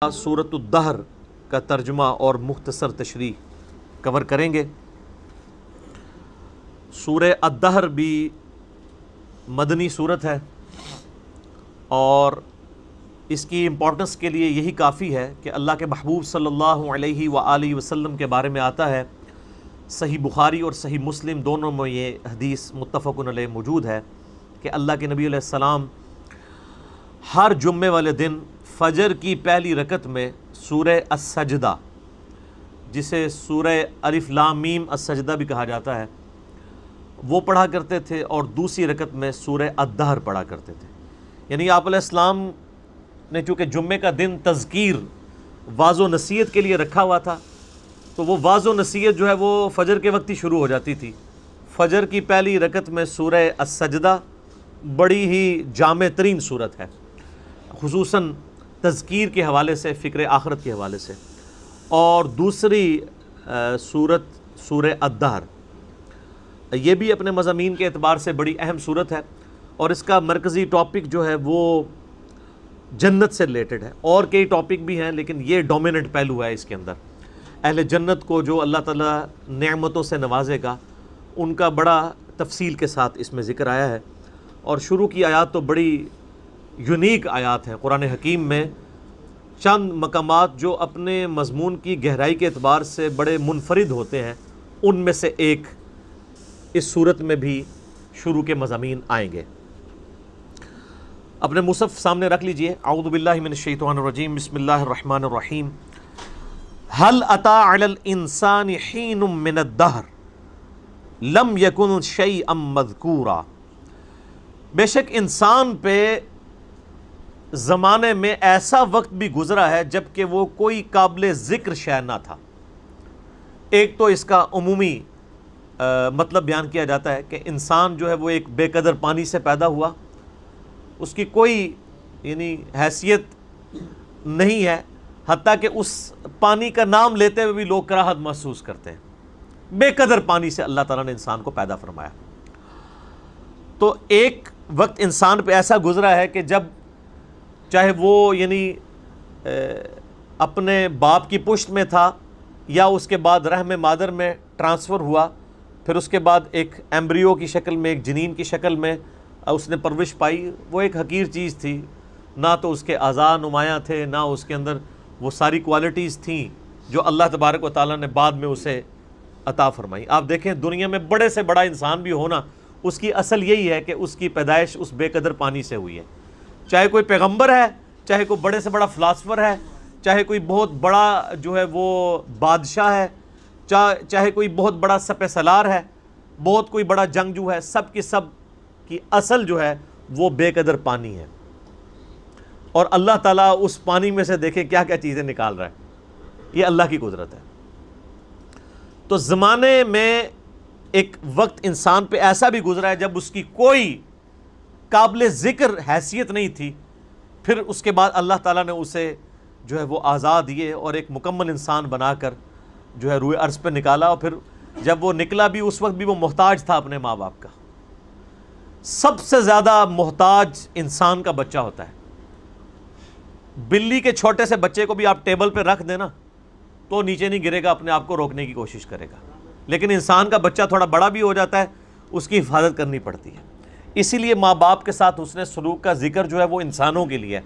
سورۃ الدہر کا ترجمہ اور مختصر تشریح کور کریں گے۔ سورہ الدہر بھی مدنی سورت ہے اور اس کی امپورٹنس کے لیے یہی کافی ہے کہ اللہ کے محبوب صلی اللہ علیہ وآلہ وسلم کے بارے میں آتا ہے، صحیح بخاری اور صحیح مسلم دونوں میں یہ حدیث متفق علیہ موجود ہے کہ اللہ کے نبی علیہ السلام ہر جمعے والے دن فجر کی پہلی رکعت میں سورہ السجدہ، جسے سورہ الف لام میم السجدہ بھی کہا جاتا ہے، وہ پڑھا کرتے تھے اور دوسری رکعت میں سورہ الدہر پڑھا کرتے تھے۔ یعنی آپ علیہ السلام نے چونکہ جمعے کا دن تذکیر واعظ و نصیحت کے لیے رکھا ہوا تھا، تو وہ واعظ و نصیحت جو ہے وہ فجر کے وقت ہی شروع ہو جاتی تھی۔ فجر کی پہلی رکعت میں سورہ السجدہ بڑی ہی جامع ترین صورت ہے، خصوصاً تذکیر کے حوالے سے، فکر آخرت کے حوالے سے۔ اور دوسری صورت سورہ الدہر، یہ بھی اپنے مضامین کے اعتبار سے بڑی اہم صورت ہے اور اس کا مرکزی ٹاپک جو ہے وہ جنت سے ریلیٹڈ ہے۔ اور کئی ٹاپک بھی ہیں لیکن یہ ڈومیننٹ پہلو ہے اس کے اندر۔ اہل جنت کو جو اللہ تعالیٰ نعمتوں سے نوازے گا، ان کا بڑا تفصیل کے ساتھ اس میں ذکر آیا ہے۔ اور شروع کی آیات تو بڑی یونیک آیات ہیں قرآن حکیم میں، چند مقامات جو اپنے مضمون کی گہرائی کے اعتبار سے بڑے منفرد ہوتے ہیں، ان میں سے ایک اس صورت میں بھی شروع کے مضامین آئیں گے۔ اپنے مصحف سامنے رکھ لیجئے۔ اعوذ باللہ من الشیطان الرجیم، بسم اللہ الرحمن الرحیم۔ هل اتى على الانسان حین من الدہر لم یکن شیئا مذکورا۔ بے شک انسان پہ زمانے میں ایسا وقت بھی گزرا ہے جب کہ وہ کوئی قابل ذکر شے نہ تھا۔ ایک تو اس کا عمومی مطلب بیان کیا جاتا ہے کہ انسان جو ہے وہ ایک بے قدر پانی سے پیدا ہوا، اس کی کوئی حیثیت نہیں ہے، حتیٰ کہ اس پانی کا نام لیتے ہوئے بھی لوگ کراہت محسوس کرتے ہیں۔ بے قدر پانی سے اللہ تعالیٰ نے انسان کو پیدا فرمایا۔ تو ایک وقت انسان پہ ایسا گزرا ہے کہ جب چاہے وہ اپنے باپ کی پشت میں تھا یا اس کے بعد رحم مادر میں ٹرانسفر ہوا، پھر اس کے بعد ایک ایمبریو کی شکل میں، ایک جنین کی شکل میں اس نے پرورش پائی، وہ ایک حقیر چیز تھی، نہ تو اس کے اعضاء نمایاں تھے، نہ اس کے اندر وہ ساری کوالٹیز تھیں جو اللہ تبارک و تعالیٰ نے بعد میں اسے عطا فرمائی۔ آپ دیکھیں دنیا میں بڑے سے بڑا انسان بھی ہونا، اس کی اصل یہی ہے کہ اس کی پیدائش اس بے قدر پانی سے ہوئی ہے۔ چاہے کوئی پیغمبر ہے، چاہے کوئی بڑے سے بڑا فلاسفر ہے، چاہے کوئی بہت بڑا جو ہے وہ بادشاہ ہے، چاہے کوئی بہت بڑا سپہ سالار ہے، بہت کوئی بڑا جنگجو ہے، سب کی اصل جو ہے وہ بے قدر پانی ہے۔ اور اللہ تعالیٰ اس پانی میں سے دیکھیں کیا کیا چیزیں نکال رہا ہے، یہ اللہ کی قدرت ہے۔ تو زمانے میں ایک وقت انسان پہ ایسا بھی گزرا ہے جب اس کی کوئی قابل ذکر حیثیت نہیں تھی، پھر اس کے بعد اللہ تعالیٰ نے اسے جو ہے وہ اعضاء دیے اور ایک مکمل انسان بنا کر جو ہے روئے ارض پہ نکالا۔ اور پھر جب وہ نکلا بھی اس وقت بھی وہ محتاج تھا اپنے ماں باپ کا۔ سب سے زیادہ محتاج انسان کا بچہ ہوتا ہے۔ بلی کے چھوٹے سے بچے کو بھی آپ ٹیبل پہ رکھ دینا تو نیچے نہیں گرے گا، اپنے آپ کو روکنے کی کوشش کرے گا، لیکن انسان کا بچہ تھوڑا بڑا بھی ہو جاتا ہے، اس کی حفاظت کرنی پڑتی ہے۔ اسی لیے ماں باپ کے ساتھ حسن سلوک کا ذکر جو ہے وہ انسانوں کے لیے ہے،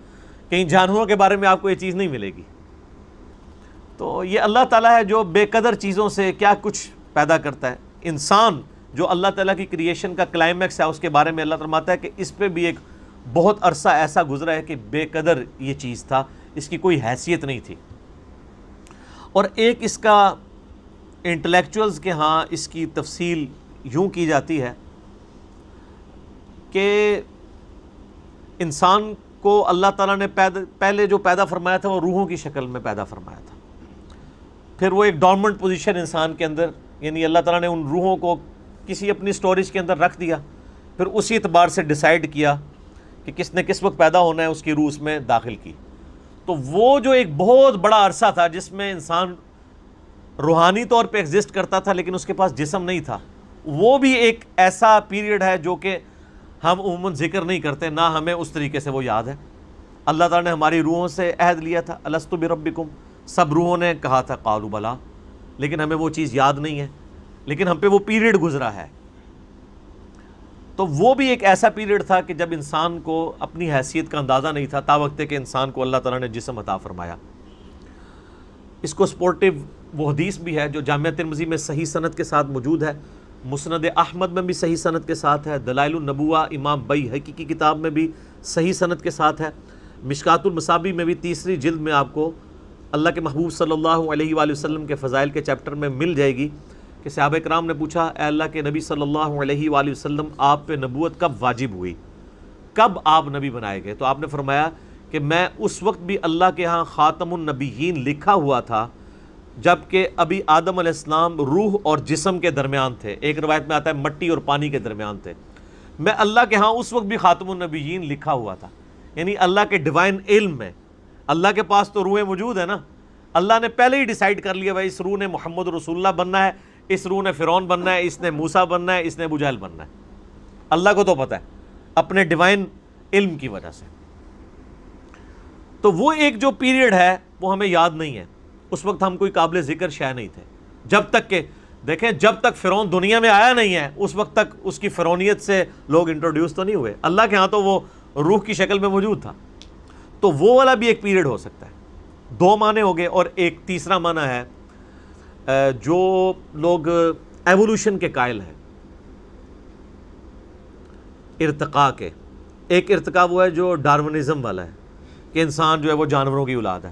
کہیں جانوروں کے بارے میں آپ کو یہ چیز نہیں ملے گی۔ تو یہ اللہ تعالیٰ ہے جو بے قدر چیزوں سے کیا کچھ پیدا کرتا ہے۔ انسان جو اللہ تعالیٰ کی کریشن کا کلائمیکس ہے، اس کے بارے میں اللہ فرماتا ہے کہ اس پہ بھی ایک بہت عرصہ ایسا گزرا ہے کہ بے قدر یہ چیز تھا، اس کی کوئی حیثیت نہیں تھی۔ اور ایک اس کا انٹلیکچوئلز کے ہاں اس کی تفصیل یوں کی جاتی ہے کہ انسان کو اللہ تعالیٰ نے پہلے جو پیدا فرمایا تھا وہ روحوں کی شکل میں پیدا فرمایا تھا۔ پھر وہ ایک ڈورمنٹ پوزیشن انسان کے اندر، یعنی اللہ تعالیٰ نے ان روحوں کو کسی اپنی سٹوریج کے اندر رکھ دیا، پھر اسی اعتبار سے ڈیسائیڈ کیا کہ کس نے کس وقت پیدا ہونا ہے، اس کی روح اس میں داخل کی۔ تو وہ جو ایک بہت بڑا عرصہ تھا جس میں انسان روحانی طور پہ ایگزسٹ کرتا تھا لیکن اس کے پاس جسم نہیں تھا، وہ بھی ایک ایسا پیریڈ ہے جو کہ ہم عموماً ذکر نہیں کرتے، نہ ہمیں اس طریقے سے وہ یاد ہے۔ اللہ تعالیٰ نے ہماری روحوں سے عہد لیا تھا الستو بربکم، سب روحوں نے کہا تھا قالوا بلا، لیکن ہمیں وہ چیز یاد نہیں ہے، لیکن ہم پہ وہ پیریڈ گزرا ہے۔ تو وہ بھی ایک ایسا پیریڈ تھا کہ جب انسان کو اپنی حیثیت کا اندازہ نہیں تھا، تا وقت کہ انسان کو اللہ تعالیٰ نے جسم عطا فرمایا۔ اس کو سپورٹیو وہ حدیث بھی ہے جو جامعہ ترمذی میں صحیح سند کے ساتھ موجود ہے، مسند احمد میں بھی صحیح سند کے ساتھ ہے، دلائل النبوہ امام بیہقی کی کتاب میں بھی صحیح سند کے ساتھ ہے، مشکات المصابیح میں بھی تیسری جلد میں آپ کو اللہ کے محبوب صلی اللہ علیہ وآلہ وسلم کے فضائل کے چیپٹر میں مل جائے گی کہ صحابہ کرام نے پوچھا اے اللہ کے نبی صلی اللہ علیہ وآلہ وسلم آپ پہ نبوت کب واجب ہوئی، کب آپ نبی بنائے گئے؟ تو آپ نے فرمایا کہ میں اس وقت بھی اللہ کے ہاں خاتم النبیین لکھا ہوا تھا جبکہ ابھی آدم علیہ السلام روح اور جسم کے درمیان تھے، ایک روایت میں آتا ہے مٹی اور پانی کے درمیان تھے، میں اللہ کے ہاں اس وقت بھی خاتم النبیین لکھا ہوا تھا۔ یعنی اللہ کے ڈیوائن علم میں، اللہ کے پاس تو روحیں موجود ہیں نا، اللہ نے پہلے ہی ڈیسائیڈ کر لیا بھائی اس روح نے محمد رسول اللہ بننا ہے، اس روح نے فرعون بننا ہے، اس نے موسیٰ بننا ہے، اس نے ابو جہل بننا ہے۔ اللہ کو تو پتہ ہے اپنے ڈیوائن علم کی وجہ سے۔ تو وہ ایک جو پیریڈ ہے وہ ہمیں یاد نہیں ہے، اس وقت ہم کوئی قابل ذکر شے نہیں تھے، جب تک کہ دیکھیں جب تک فرعون دنیا میں آیا نہیں ہے اس وقت تک اس کی فرعونیت سے لوگ انٹروڈیوس تو نہیں ہوئے، اللہ کے ہاں تو وہ روح کی شکل میں موجود تھا۔ تو وہ والا بھی ایک پیریڈ ہو سکتا ہے۔ دو معنی ہو گئے، اور ایک تیسرا معنی ہے جو لوگ ایوولوشن کے قائل ہیں، ارتقاء کے۔ ایک ارتقاء وہ ہے جو ڈارونزم والا ہے کہ انسان جو ہے وہ جانوروں کی اولاد ہے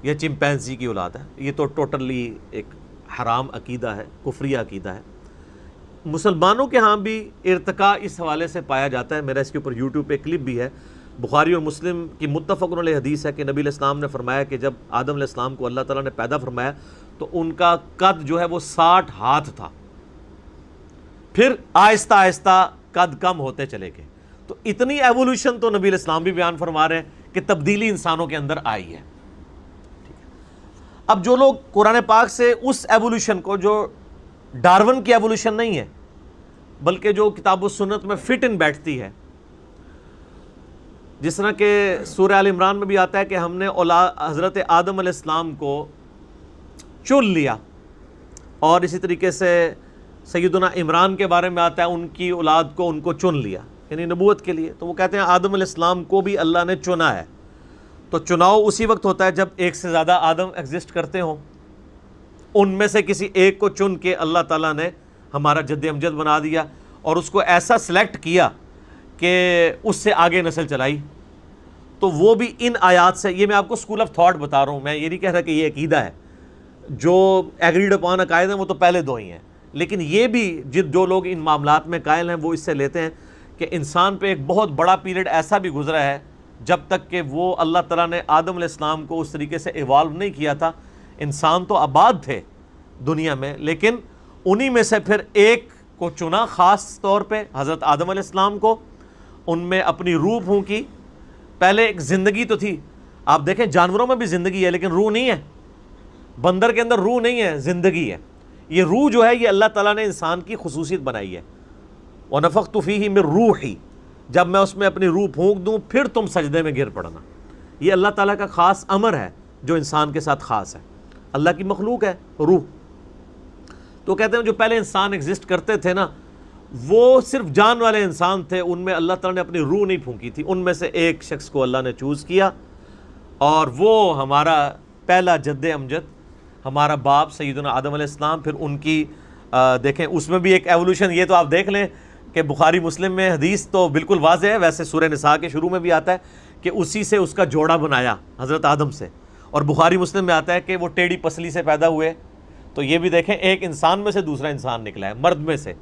یا چمپینزی کی اولاد ہے، یہ تو ٹوٹلی ایک حرام عقیدہ ہے، کفری عقیدہ ہے۔ مسلمانوں کے ہاں بھی ارتقاء اس حوالے سے پایا جاتا ہے، میرا اس کے اوپر یوٹیوب پہ کلپ بھی ہے، بخاری اور مسلم کی متفق علیہ حدیث ہے کہ نبی علیہ السلام نے فرمایا کہ جب آدم علیہ السلام کو اللہ تعالیٰ نے پیدا فرمایا تو ان کا قد جو ہے وہ 60 ہاتھ تھا، پھر آہستہ آہستہ قد کم ہوتے چلے گئے۔ تو اتنی ایوولوشن تو نبی علیہ السلام بھی بیان فرما رہے ہیں کہ تبدیلی انسانوں کے اندر آئی ہے۔ اب جو لوگ قرآن پاک سے اس ایوولوشن کو، جو ڈارون کی ایوولوشن نہیں ہے بلکہ جو کتاب و سنت میں فٹ ان بیٹھتی ہے، جس طرح کہ سورہ آل عمران میں بھی آتا ہے کہ ہم نے حضرت آدم علیہ السلام کو چن لیا، اور اسی طریقے سے سیدنا عمران کے بارے میں آتا ہے ان کی اولاد کو ان کو چن لیا، یعنی نبوت کے لیے۔ تو وہ کہتے ہیں آدم علیہ السلام کو بھی اللہ نے چنا ہے۔ تو چناؤ اسی وقت ہوتا ہے جب ایک سے زیادہ آدم ایگزسٹ کرتے ہوں، ان میں سے کسی ایک کو چن کے اللہ تعالیٰ نے ہمارا جد امجد بنا دیا اور اس کو ایسا سلیکٹ کیا کہ اس سے آگے نسل چلائی۔ تو وہ بھی ان آیات سے، یہ میں آپ کو اسکول آف تھاٹ بتا رہا ہوں، میں یہ نہیں کہہ رہا کہ یہ عقیدہ ہے، جو ایگریڈ اپان عقائد ہیں وہ تو پہلے دو ہی ہیں، لیکن یہ بھی جو لوگ ان معاملات میں قائل ہیں وہ اس سے لیتے ہیں کہ انسان پہ ایک بہت بڑا پیریڈ ایسا بھی گزرا ہے جب تک کہ وہ اللہ تعالیٰ نے آدم علیہ السلام کو اس طریقے سے ایوالو نہیں کیا تھا۔ انسان تو آباد تھے دنیا میں، لیکن انہی میں سے پھر ایک کو چنا خاص طور پہ، حضرت آدم علیہ السلام کو، ان میں اپنی روح پھونکی۔ پہلے ایک زندگی تو تھی، آپ دیکھیں جانوروں میں بھی زندگی ہے لیکن روح نہیں ہے، بندر کے اندر روح نہیں ہے، زندگی ہے۔ یہ روح جو ہے یہ اللہ تعالیٰ نے انسان کی خصوصیت بنائی ہے، وَنَفَخْتُ فِيهِ مِن رُوحِي، جب میں اس میں اپنی روح پھونک دوں پھر تم سجدے میں گر پڑنا۔ یہ اللہ تعالیٰ کا خاص امر ہے جو انسان کے ساتھ خاص ہے، اللہ کی مخلوق ہے روح۔ تو کہتے ہیں جو پہلے انسان ایگزسٹ کرتے تھے نا، وہ صرف جان والے انسان تھے، ان میں اللہ تعالیٰ نے اپنی روح نہیں پھونکی تھی، ان میں سے ایک شخص کو اللہ نے چوز کیا، اور وہ ہمارا پہلا جد امجد، ہمارا باپ سیدنا آدم علیہ السلام۔ پھر ان کی دیکھیں اس میں بھی ایک ایوولوشن، یہ تو آپ دیکھ لیں کہ بخاری مسلم میں حدیث تو بالکل واضح ہے، ویسے سورہ نساء کے شروع میں بھی آتا ہے کہ اسی سے اس کا جوڑا بنایا حضرت آدم سے، اور بخاری مسلم میں آتا ہے کہ وہ ٹیڑھی پسلی سے پیدا ہوئے۔ تو یہ بھی دیکھیں ایک انسان میں سے دوسرا انسان نکلا ہے، مرد میں سے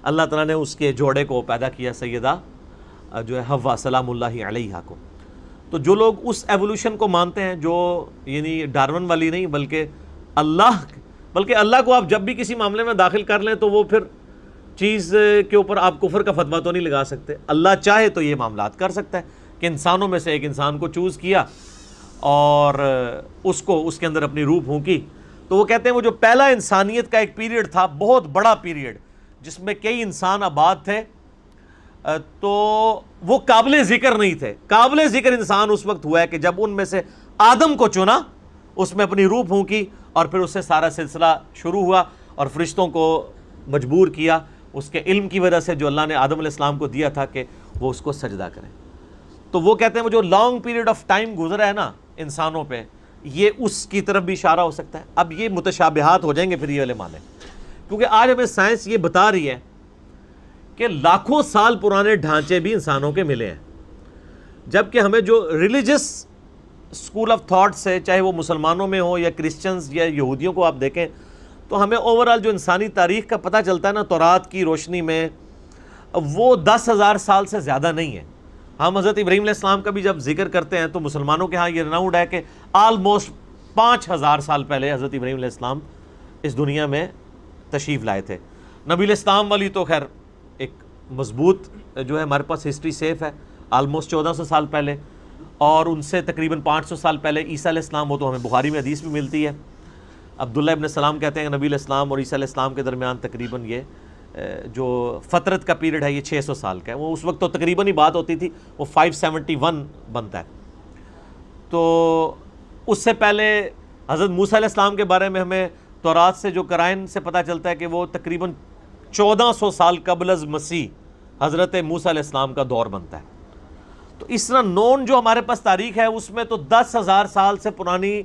اللہ تعالیٰ نے اس کے جوڑے کو پیدا کیا، سیدہ جو ہے حوا سلام اللہ علیہا کو۔ تو جو لوگ اس ایوولوشن کو مانتے ہیں، جو یعنی ڈارون والی نہیں بلکہ اللہ کو آپ جب بھی کسی معاملے میں داخل کر لیں تو وہ پھر چیز کے اوپر آپ کفر کا فتویٰ تو نہیں لگا سکتے۔ اللہ چاہے تو یہ معاملات کر سکتا ہے کہ انسانوں میں سے ایک انسان کو چوز کیا اور اس کو اس کے اندر اپنی روح پھونکی۔ تو وہ کہتے ہیں وہ جو پہلا انسانیت کا ایک پیریڈ تھا، بہت بڑا پیریڈ، جس میں کئی انسان آباد تھے، تو وہ قابل ذکر نہیں تھے. قابل ذکر انسان اس وقت ہوا ہے کہ جب ان میں سے آدم کو چنا, اس میں اپنی روح پھونکی, اور پھر اس سے سارا سلسلہ شروع ہوا, اور فرشتوں کو مجبور کیا اس کے علم کی وجہ سے جو اللہ نے آدم علیہ السلام کو دیا تھا کہ وہ اس کو سجدہ کریں. تو وہ کہتے ہیں وہ جو لانگ پیریڈ آف ٹائم گزرا ہے نا انسانوں پہ, یہ اس کی طرف بھی اشارہ ہو سکتا ہے. اب یہ متشابہات ہو جائیں گے پھر یہ والے معنی, کیونکہ آج ہمیں سائنس یہ بتا رہی ہے کہ لاکھوں سال پرانے ڈھانچے بھی انسانوں کے ملے ہیں, جبکہ ہمیں جو ریلیجس اسکول آف تھاٹ سے, چاہے وہ مسلمانوں میں ہو یا کرسچنز یا یہودیوں کو آپ دیکھیں, تو ہمیں اوورال جو انسانی تاریخ کا پتہ چلتا ہے نا تورات کی روشنی میں, وہ 10,000 سال سے زیادہ نہیں ہے. ہم حضرت ابراہیم علیہ السلام کا بھی جب ذکر کرتے ہیں تو مسلمانوں کے ہاں یہ رناؤڈ ہے کہ آلموسٹ 5,000 سال پہلے حضرت ابراہیم علیہ السلام اس دنیا میں تشریف لائے تھے. نبی علیہ السلام والی تو خیر ایک مضبوط جو ہے ہمارے پاس ہسٹری سیف ہے, آلموسٹ 1400 سال پہلے, اور ان سے تقریباً 500 سال پہلے عیسیٰ علیہ السلام, وہ تو ہمیں بخاری میں حدیث بھی ملتی ہے. عبداللہ ابن سلام کہتے ہیں کہ نبی علیہ السلام اور عیسیٰ علیہ السلام کے درمیان تقریباً یہ جو فترت کا پیریڈ ہے یہ 600 سال کا ہے. وہ اس وقت تو تقریباً ہی بات ہوتی تھی, وہ 571 بنتا ہے. تو اس سے پہلے حضرت موسیٰ علیہ السلام کے بارے میں ہمیں تورات سے جو قرائن سے پتہ چلتا ہے کہ وہ تقریباً 1400 سال قبل از مسیح حضرت موسیٰ علیہ السلام کا دور بنتا ہے. تو اس طرح نون جو ہمارے پاس تاریخ ہے اس میں تو 10,000 سال سے پرانی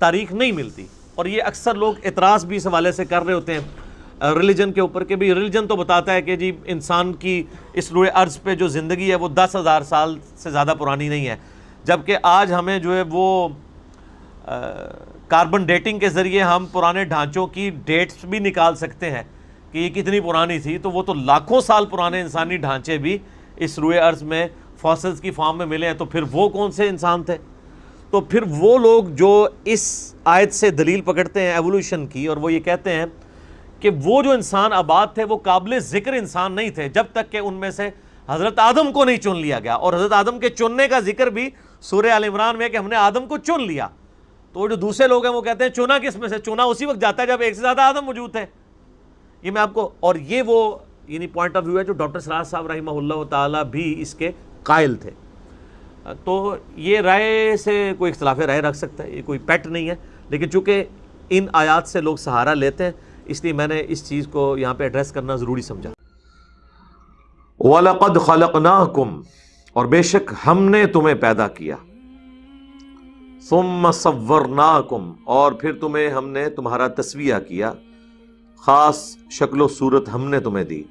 تاریخ نہیں ملتی, اور یہ اکثر لوگ اعتراض بھی اس حوالے سے کر رہے ہوتے ہیں ریلیجن کے اوپر کہ بھی ریلیجن تو بتاتا ہے کہ جی انسان کی اس روئے ارض پہ جو زندگی ہے وہ 10,000 سال سے زیادہ پرانی نہیں ہے, جبکہ آج ہمیں جو ہے وہ کاربن ڈیٹنگ کے ذریعے ہم پرانے ڈھانچوں کی ڈیٹس بھی نکال سکتے ہیں کہ یہ کتنی پرانی تھی. تو وہ تو لاکھوں سال پرانے انسانی ڈھانچے بھی اس روئے ارض میں فاسلز کی فارم میں ملے ہیں. تو پھر وہ کون سے انسان تھے؟ تو پھر وہ لوگ جو اس آیت سے دلیل پکڑتے ہیں ایوولوشن کی, اور وہ یہ کہتے ہیں کہ وہ جو انسان آباد تھے وہ قابل ذکر انسان نہیں تھے جب تک کہ ان میں سے حضرت آدم کو نہیں چن لیا گیا. اور حضرت آدم کے چننے کا ذکر بھی سورہ آل عمران میں کہ ہم نے آدم کو چن لیا. تو وہ جو دوسرے لوگ ہیں وہ کہتے ہیں چنا کس میں سے؟ چنا اسی وقت جاتا ہے جب ایک سے زیادہ آدم موجود تھے. یہ میں آپ کو, اور یہ وہ یعنی پوائنٹ آف ویو ہے جو ڈاکٹر سراج صاحب رحمہ اللہ تعالیٰ بھی اس کے قائل تھے. تو یہ رائے سے کوئی اختلاف رائے رکھ سکتا ہے, یہ کوئی پیٹ نہیں ہے, لیکن چونکہ ان آیات سے لوگ سہارا لیتے ہیں اس لیے میں نے اس چیز کو یہاں پہ ایڈریس کرنا ضروری سمجھا. وَلَقَدْ خَلَقْنَاكُمْ, اور بے شک ہم نے تمہیں پیدا کیا, ثُمَّ صَوَّرْنَاكُمْ, اور پھر تمہیں ہم نے تمہارا تسویہ کیا, خاص شکل و صورت ہم نے تمہیں دی.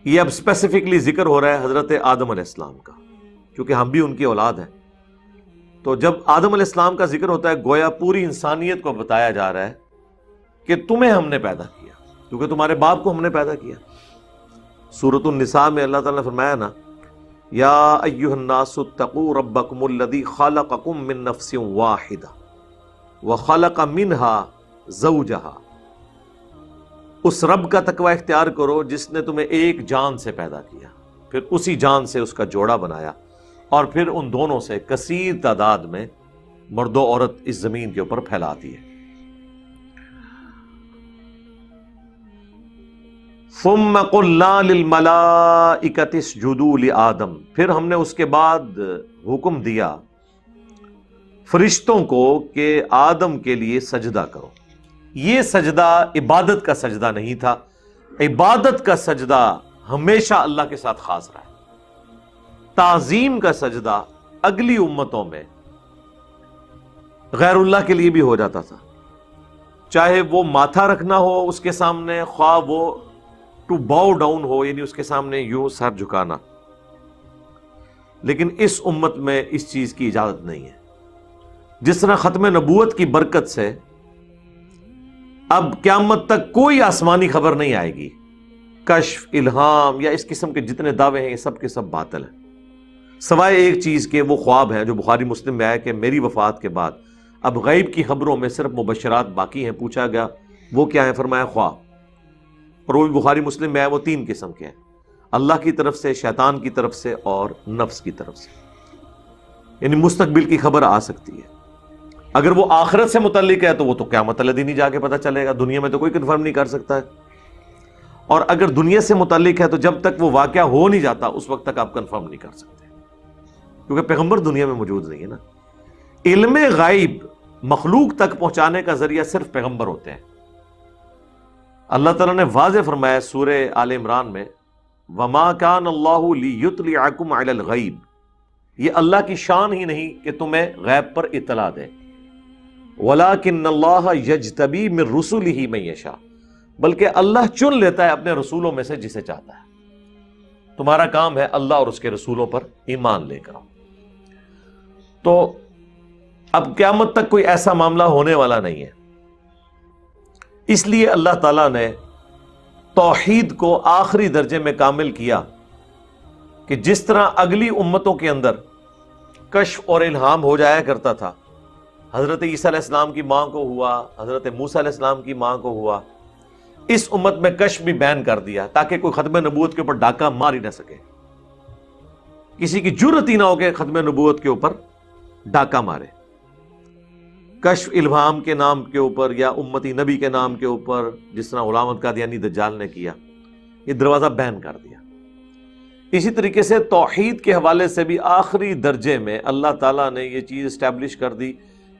یہ اب اسپیسیفکلی ذکر ہو رہا ہے حضرت آدم علیہ السلام کا, کیونکہ ہم بھی ان کی اولاد ہیں. تو جب آدم علیہ السلام کا ذکر ہوتا ہے گویا پوری انسانیت کو بتایا جا رہا ہے کہ تمہیں ہم نے پیدا کیا, کیونکہ تمہارے باپ کو ہم نے پیدا کیا. سورۃ النساء میں اللہ تعالیٰ نے فرمایا نا, یا ایھا الناس اتقوا ربکم الذی خلقکم من نفس واحدہ وخلق منها زوجہا, اس رب کا تقوی اختیار کرو جس نے تمہیں ایک جان سے پیدا کیا, پھر اسی جان سے اس کا جوڑا بنایا, اور پھر ان دونوں سے کثیر تعداد میں مرد و عورت اس زمین کے اوپر پھیلاتی ہے. ثم قلنا للملائکۃ اسجدوا لآدم, پھر ہم نے اس کے بعد حکم دیا فرشتوں کو کہ آدم کے لیے سجدہ کرو. یہ سجدہ عبادت کا سجدہ نہیں تھا, عبادت کا سجدہ ہمیشہ اللہ کے ساتھ خاص رہا ہے. تعظیم کا سجدہ اگلی امتوں میں غیر اللہ کے لیے بھی ہو جاتا تھا, چاہے وہ ماتھا رکھنا ہو اس کے سامنے, خواہ وہ ٹو باؤ ڈاؤن ہو یعنی اس کے سامنے یوں سر جھکانا, لیکن اس امت میں اس چیز کی اجازت نہیں ہے. جس طرح ختم نبوت کی برکت سے اب قیامت تک کوئی آسمانی خبر نہیں آئے گی, کشف, الہام یا اس قسم کے جتنے دعوے ہیں یہ سب کے سب باطل ہیں, سوائے ایک چیز کے وہ خواب ہیں جو بخاری مسلم میں آیا کہ میری وفات کے بعد اب غیب کی خبروں میں صرف مبشرات باقی ہیں. پوچھا گیا وہ کیا ہیں؟ فرمایا خواب, اور وہ بھی بخاری مسلم میں آیا, وہ 3 قسم کے ہیں, اللہ کی طرف سے, شیطان کی طرف سے اور نفس کی طرف سے. یعنی مستقبل کی خبر آ سکتی ہے. اگر وہ آخرت سے متعلق ہے تو وہ تو قیامت والے دن ہی جا کے پتہ چلے گا, دنیا میں تو کوئی کنفرم نہیں کر سکتا ہے. اور اگر دنیا سے متعلق ہے تو جب تک وہ واقعہ ہو نہیں جاتا اس وقت تک آپ کنفرم نہیں کر سکتے، کیونکہ پیغمبر دنیا میں موجود نہیں ہے نا۔ علم غیب مخلوق تک پہنچانے کا ذریعہ صرف پیغمبر ہوتے ہیں۔ اللہ تعالیٰ نے واضح فرمایا سورہ آل عمران میں، وَمَا كَانَ اللَّهُ لِيُطْلِعَكُمْ عَلَى الْغَيْبِ، یہ اللہ کی شان ہی نہیں کہ تمہیں غیب پر اطلاع دے، وَلَكِنَّ اللَّهَ يَجْتَبِي مِن رُسُلِهِ مَن يَشَاءُ، بلکہ اللہ چن لیتا ہے اپنے رسولوں میں سے جسے چاہتا ہے۔ تمہارا کام ہے اللہ اور اس کے رسولوں پر ایمان لے کر آؤ۔ تو اب قیامت تک کوئی ایسا معاملہ ہونے والا نہیں ہے، اس لیے اللہ تعالیٰ نے توحید کو آخری درجے میں کامل کیا کہ جس طرح اگلی امتوں کے اندر کشف اور الہام ہو جایا کرتا تھا، حضرت عیسیٰ علیہ السلام کی ماں کو ہوا، حضرت موسیٰ علیہ السلام کی ماں کو ہوا، اس امت میں کشف بھی بین کر دیا تاکہ کوئی ختم نبوت کے اوپر ڈاکہ مار ہی نہ سکے، کسی کی جرأت ہی نہ ہو کہ ختم نبوت کے اوپر ڈاکہ مارے۔ کشف الہام کے نام کے اوپر یا امتی نبی کے نام کے اوپر، جس طرح غلام احمد قادیانی دجال نے کیا، یہ دروازہ بین کر دیا۔ اسی طریقے سے توحید کے حوالے سے بھی آخری درجے میں اللہ تعالیٰ نے یہ چیز اسٹیبلش کر دی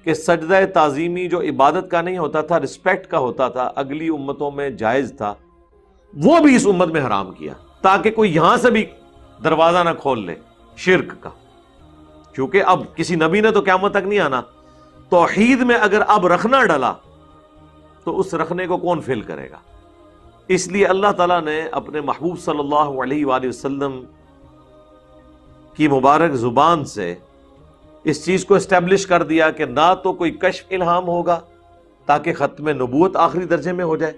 کہ سجدہ تعظیمی جو عبادت کا نہیں ہوتا تھا، رسپیکٹ کا ہوتا تھا، اگلی امتوں میں جائز تھا، وہ بھی اس امت میں حرام کیا تاکہ کوئی یہاں سے بھی دروازہ نہ کھول لے شرک کا، کیونکہ اب کسی نبی نے تو قیامت تک نہیں آنا، توحید میں اگر اب رکھنا ڈلا تو اس رکھنے کو کون فل کرے گا؟ اس لیے اللہ تعالیٰ نے اپنے محبوب صلی اللہ علیہ وآلہ وسلم کی مبارک زبان سے اس چیز کو اسٹیبلش کر دیا کہ نہ تو کوئی کشف الہام ہوگا تاکہ ختم نبوت آخری درجے میں ہو جائے،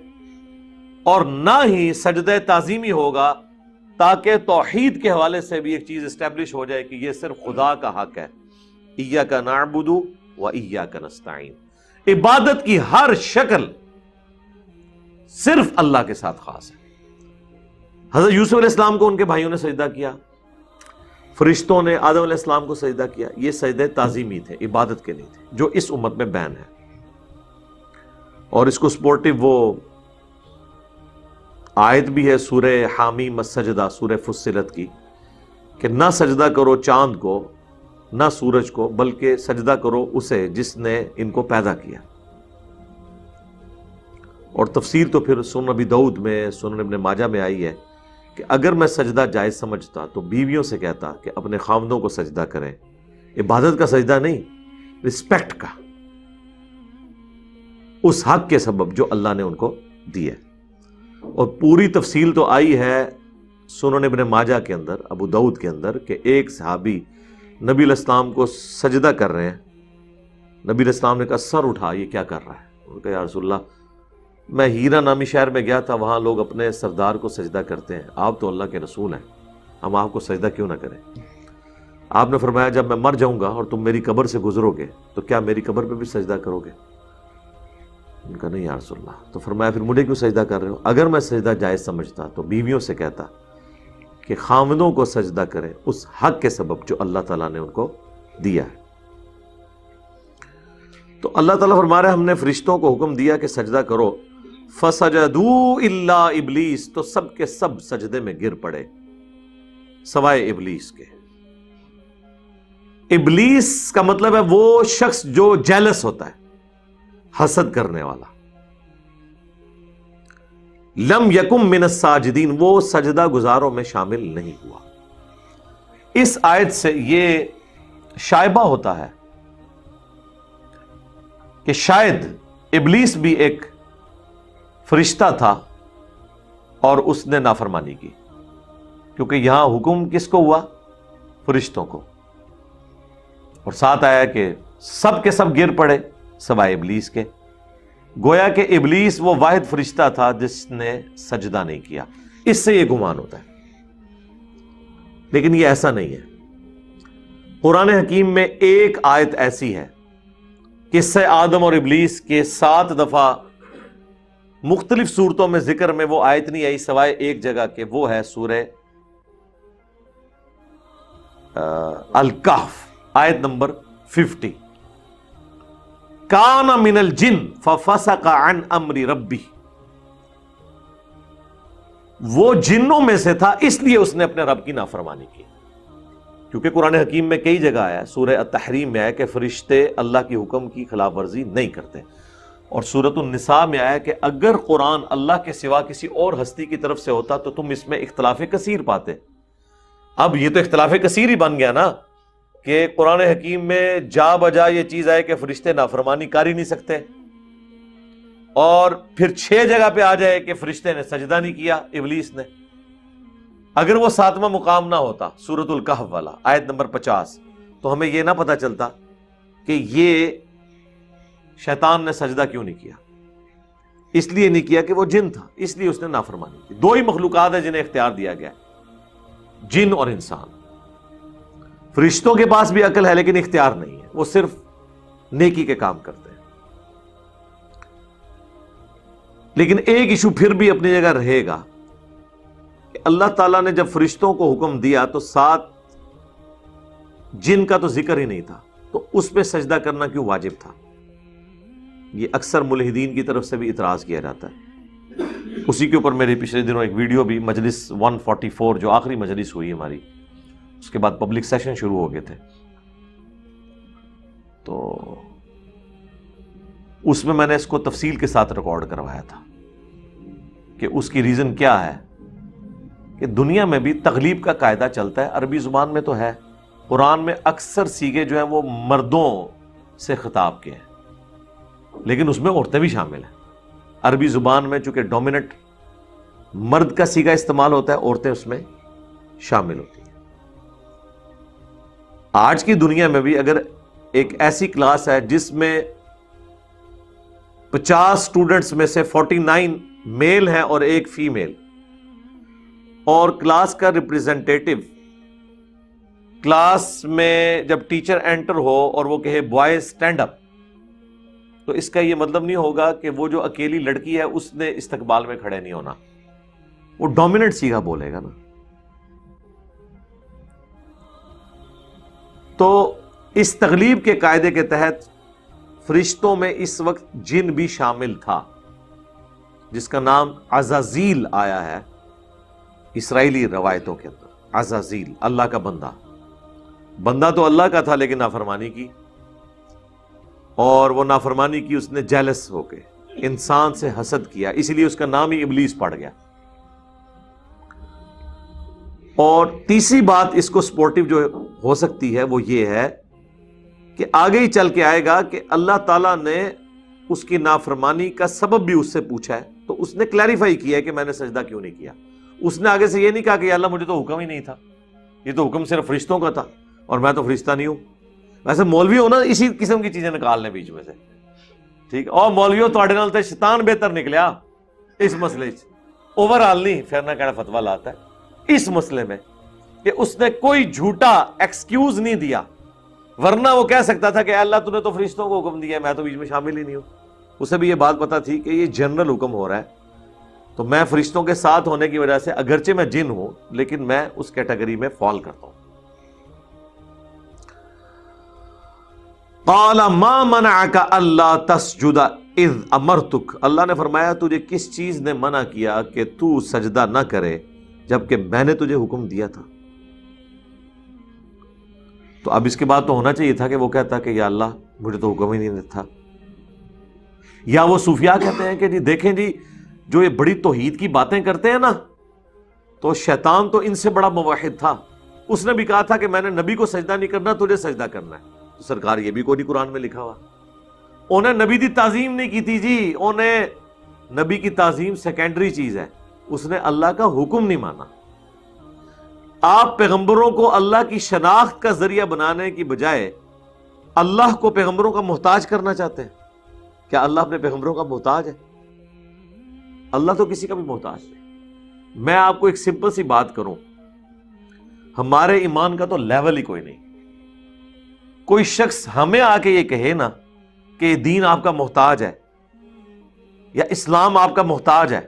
اور نہ ہی سجدہ تعظیمی ہوگا تاکہ توحید کے حوالے سے بھی ایک چیز اسٹیبلش ہو جائے کہ یہ صرف خدا کا حق ہے، ایاک نعبد و ایاک نستعین، عبادت کی ہر شکل صرف اللہ کے ساتھ خاص ہے۔ حضرت یوسف علیہ السلام کو ان کے بھائیوں نے سجدہ کیا، فرشتوں نے آدم علیہ السلام کو سجدہ کیا، یہ سجدے تعظیمی تھے، عبادت کے نہیں تھے، جو اس امت میں بین ہے۔ اور اس کو سپورٹیو وہ آیت بھی ہے سورہ حامیم السجدہ، سورہ فصلت کی، کہ نہ سجدہ کرو چاند کو نہ سورج کو، بلکہ سجدہ کرو اسے جس نے ان کو پیدا کیا۔ اور تفسیر تو پھر سنن ابی داؤد میں، سنن ابن ماجہ میں آئی ہے کہ اگر میں سجدہ جائز سمجھتا تو بیویوں سے کہتا کہ اپنے خاوندوں کو سجدہ کریں، عبادت کا سجدہ نہیں، رسپیکٹ کا، اس حق کے سبب جو اللہ نے ان کو دیا۔ اور پوری تفصیل تو آئی ہے سنن ابن ماجہ کے اندر، ابو داؤد کے اندر، کہ ایک صحابی نبی علیہ السلام کو سجدہ کر رہے ہیں، نبی علیہ السلام نے کہا سر اٹھا، یہ کیا کر رہا ہے؟ انہوں نے کہا یا رسول اللہ، میں ہیرا نامی شہر میں گیا تھا، وہاں لوگ اپنے سردار کو سجدہ کرتے ہیں، آپ تو اللہ کے رسول ہیں، ہم آپ کو سجدہ کیوں نہ کریں؟ آپ نے فرمایا جب میں مر جاؤں گا اور تم میری قبر سے گزرو گے تو کیا میری قبر پہ بھی سجدہ کرو گے؟ ان کا نہیں یا رسول اللہ۔ تو فرمایا پھر مجھے کیوں سجدہ کر رہے ہو؟ اگر میں سجدہ جائز سمجھتا تو بیویوں سے کہتا کہ خاوندوں کو سجدہ کریں اس حق کے سبب جو اللہ تعالیٰ نے ان کو دیا ہے۔ تو اللہ تعالیٰ فرما رہے ہیں ہم نے فرشتوں کو حکم دیا کہ سجدہ کرو، فَسَجَدُوا إِلَّا ابلیس، تو سب کے سب سجدے میں گر پڑے سوائے ابلیس کے۔ ابلیس کا مطلب ہے وہ شخص جو جیلس ہوتا ہے، حسد کرنے والا۔ لم یکم من الساجدین، وہ سجدہ گزاروں میں شامل نہیں ہوا۔ اس آیت سے یہ شائبہ ہوتا ہے کہ شاید ابلیس بھی ایک فرشتہ تھا اور اس نے نافرمانی کی، کیونکہ یہاں حکم کس کو ہوا؟ فرشتوں کو، اور ساتھ آیا کہ سب کے سب گر پڑے سوائے ابلیس کے۔ گویا کہ ابلیس وہ واحد فرشتہ تھا جس نے سجدہ نہیں کیا۔ اس سے یہ گمان ہوتا ہے، لیکن یہ ایسا نہیں ہے۔ قرآن حکیم میں ایک آیت ایسی ہے قصہ آدم اور ابلیس کے 7 دفعہ مختلف صورتوں میں ذکر میں وہ آیت نہیں آئی سوائے ایک جگہ کہ وہ ہے سورہ الکہف، آیت نمبر 50۔ کان من الجن ففسق عن امر ربی، وہ جنوں میں سے تھا، اس لیے اس نے اپنے رب کی نافرمانی کی. کیونکہ قرآن حکیم میں کئی جگہ آیا، سورہ التحریم میں آیا کہ فرشتے اللہ کی حکم کی خلاف ورزی نہیں کرتے، اور سورۃ النساء میں آیا کہ اگر قرآن اللہ کے سوا کسی اور ہستی کی طرف سے ہوتا تو تم اس میں اختلاف کثیر پاتے. اب یہ تو اختلاف کثیر ہی بن گیا نا کہ قرآن حکیم میں جا بجا یہ چیز آئے کہ فرشتے نافرمانی کر ہی نہیں سکتے، اور پھر 6 جگہ پہ آ جائے کہ فرشتے نے سجدہ نہیں کیا ابلیس نے. اگر وہ 7واں مقام نہ ہوتا سورۃ الکہف والا آیت نمبر 50 تو ہمیں یہ نہ پتا چلتا کہ یہ شیطان نے سجدہ کیوں نہیں کیا. اس لیے نہیں کیا کہ وہ جن تھا، اس لیے اس نے نافرمانی کی. 2 ہی مخلوقات ہیں جنہیں اختیار دیا گیا، جن اور انسان. فرشتوں کے پاس بھی عقل ہے لیکن اختیار نہیں ہے، وہ صرف نیکی کے کام کرتے ہیں. لیکن ایک ایشو پھر بھی اپنی جگہ رہے گا کہ اللہ تعالیٰ نے جب فرشتوں کو حکم دیا تو 7 جن کا تو ذکر ہی نہیں تھا، تو اس پہ سجدہ کرنا کیوں واجب تھا؟ یہ اکثر ملحدین کی طرف سے بھی اعتراض کیا جاتا ہے. اسی کے اوپر میرے پچھلے دنوں ایک ویڈیو بھی، مجلس 144 جو آخری مجلس ہوئی ہماری، اس کے بعد پبلک سیشن شروع ہو گئے تھے، تو اس میں نے اس کو تفصیل کے ساتھ ریکارڈ کروایا تھا کہ اس کی ریزن کیا ہے کہ دنیا میں بھی تغلیب کا قاعدہ چلتا ہے. عربی زبان میں تو ہے، قرآن میں اکثر صیغے جو ہیں وہ مردوں سے خطاب کے ہیں، لیکن اس میں عورتیں بھی شامل ہیں. عربی زبان میں چونکہ ڈومیننٹ مرد کا صیغہ استعمال ہوتا ہے، عورتیں اس میں شامل ہوتی ہیں. آج کی دنیا میں بھی اگر ایک ایسی کلاس ہے جس میں 50 اسٹوڈنٹس میں سے 49 میل ہیں اور 1 فیمیل، اور کلاس کا ریپریزنٹیٹو کلاس میں جب ٹیچر انٹر ہو اور وہ کہے بوائز اسٹینڈ اپ، تو اس کا یہ مطلب نہیں ہوگا کہ وہ جو اکیلی لڑکی ہے اس نے استقبال میں کھڑے نہیں ہونا، وہ ڈومیننٹ صیغہ بولے گا نا. تو اس تغلیب کے قاعدے کے تحت فرشتوں میں اس وقت جن بھی شامل تھا، جس کا نام عزازیل آیا ہے اسرائیلی روایتوں کے اندر. عزازیل اللہ کا بندہ تو اللہ کا تھا لیکن نافرمانی کی، اور وہ نافرمانی کی اس نے جیلس ہو کے انسان سے حسد کیا، اسی لیے اس کا نام ہی ابلیس پڑ گیا. اور تیسری بات اس کو سپورٹیو جو ہو سکتی ہے وہ یہ ہے کہ آگے ہی چل کے آئے گا کہ اللہ تعالیٰ نے اس کی نافرمانی کا سبب بھی اس سے پوچھا ہے، تو اس نے کلیریفائی کیا ہے کہ میں نے سجدہ کیوں نہیں کیا. اس نے آگے سے یہ نہیں کہا کہ یا اللہ مجھے تو حکم ہی نہیں تھا، یہ تو حکم صرف فرشتوں کا تھا اور میں تو فرشتہ نہیں ہوں. ویسے مولوی ہونا اسی قسم کی چیزیں نکال لیں بیچ میں سے، ٹھیک. اور مولویوں تواڈے نال تے شیطان بہتر نکلیا اس مسئلے اوور آل نہیں پھر نہ کہنا فتویٰ لاتا ہے اس مسئلے میں کہ اس نے کوئی جھوٹا ایکسکیوز نہیں دیا، ورنہ وہ کہہ سکتا تھا کہ اللہ تو نے تو فرشتوں کو حکم دیا ہے، میں تو بیچ میں شامل ہی نہیں ہوں. اسے بھی یہ بات پتا تھی کہ یہ جنرل حکم ہو رہا ہے، تو میں فرشتوں کے ساتھ ہونے کی وجہ سے اگرچہ میں جن ہوں لیکن میں اس کیٹیگری میں فال کرتا ہوں. قال ما منعك الا تسجد اذ امرتك، اللہ نے فرمایا تجھے کس چیز نے منع کیا کہ تو سجدہ نہ کرے جبکہ میں نے تجھے حکم دیا تھا. تو اب اس کے بعد تو ہونا چاہیے تھا کہ وہ کہتا کہ یا اللہ مجھے تو حکم ہی نہیں تھا. یا وہ صوفیاء کہتے ہیں کہ جی دیکھیں جی جو یہ بڑی توحید کی باتیں کرتے ہیں نا، تو شیطان تو ان سے بڑا موحد تھا، اس نے بھی کہا تھا کہ میں نے نبی کو سجدہ نہیں کرنا، تجھے سجدہ کرنا ہے. تو سرکار یہ بھی کوئی نہیں قرآن میں لکھا ہوا. انہیں نبی دی تعظیم نہیں کی تھی جی، انہیں نبی کی تعظیم سیکنڈری چیز ہے، اس نے اللہ کا حکم نہیں مانا. آپ پیغمبروں کو اللہ کی شناخت کا ذریعہ بنانے کی بجائے اللہ کو پیغمبروں کا محتاج کرنا چاہتے ہیں. کیا اللہ اپنے پیغمبروں کا محتاج ہے؟ اللہ تو کسی کا بھی محتاج نہیں. میں آپ کو ایک سمپل سی بات کروں، ہمارے ایمان کا تو لیول ہی کوئی نہیں. کوئی شخص ہمیں آ کے یہ کہے نا کہ دین آپ کا محتاج ہے یا اسلام آپ کا محتاج ہے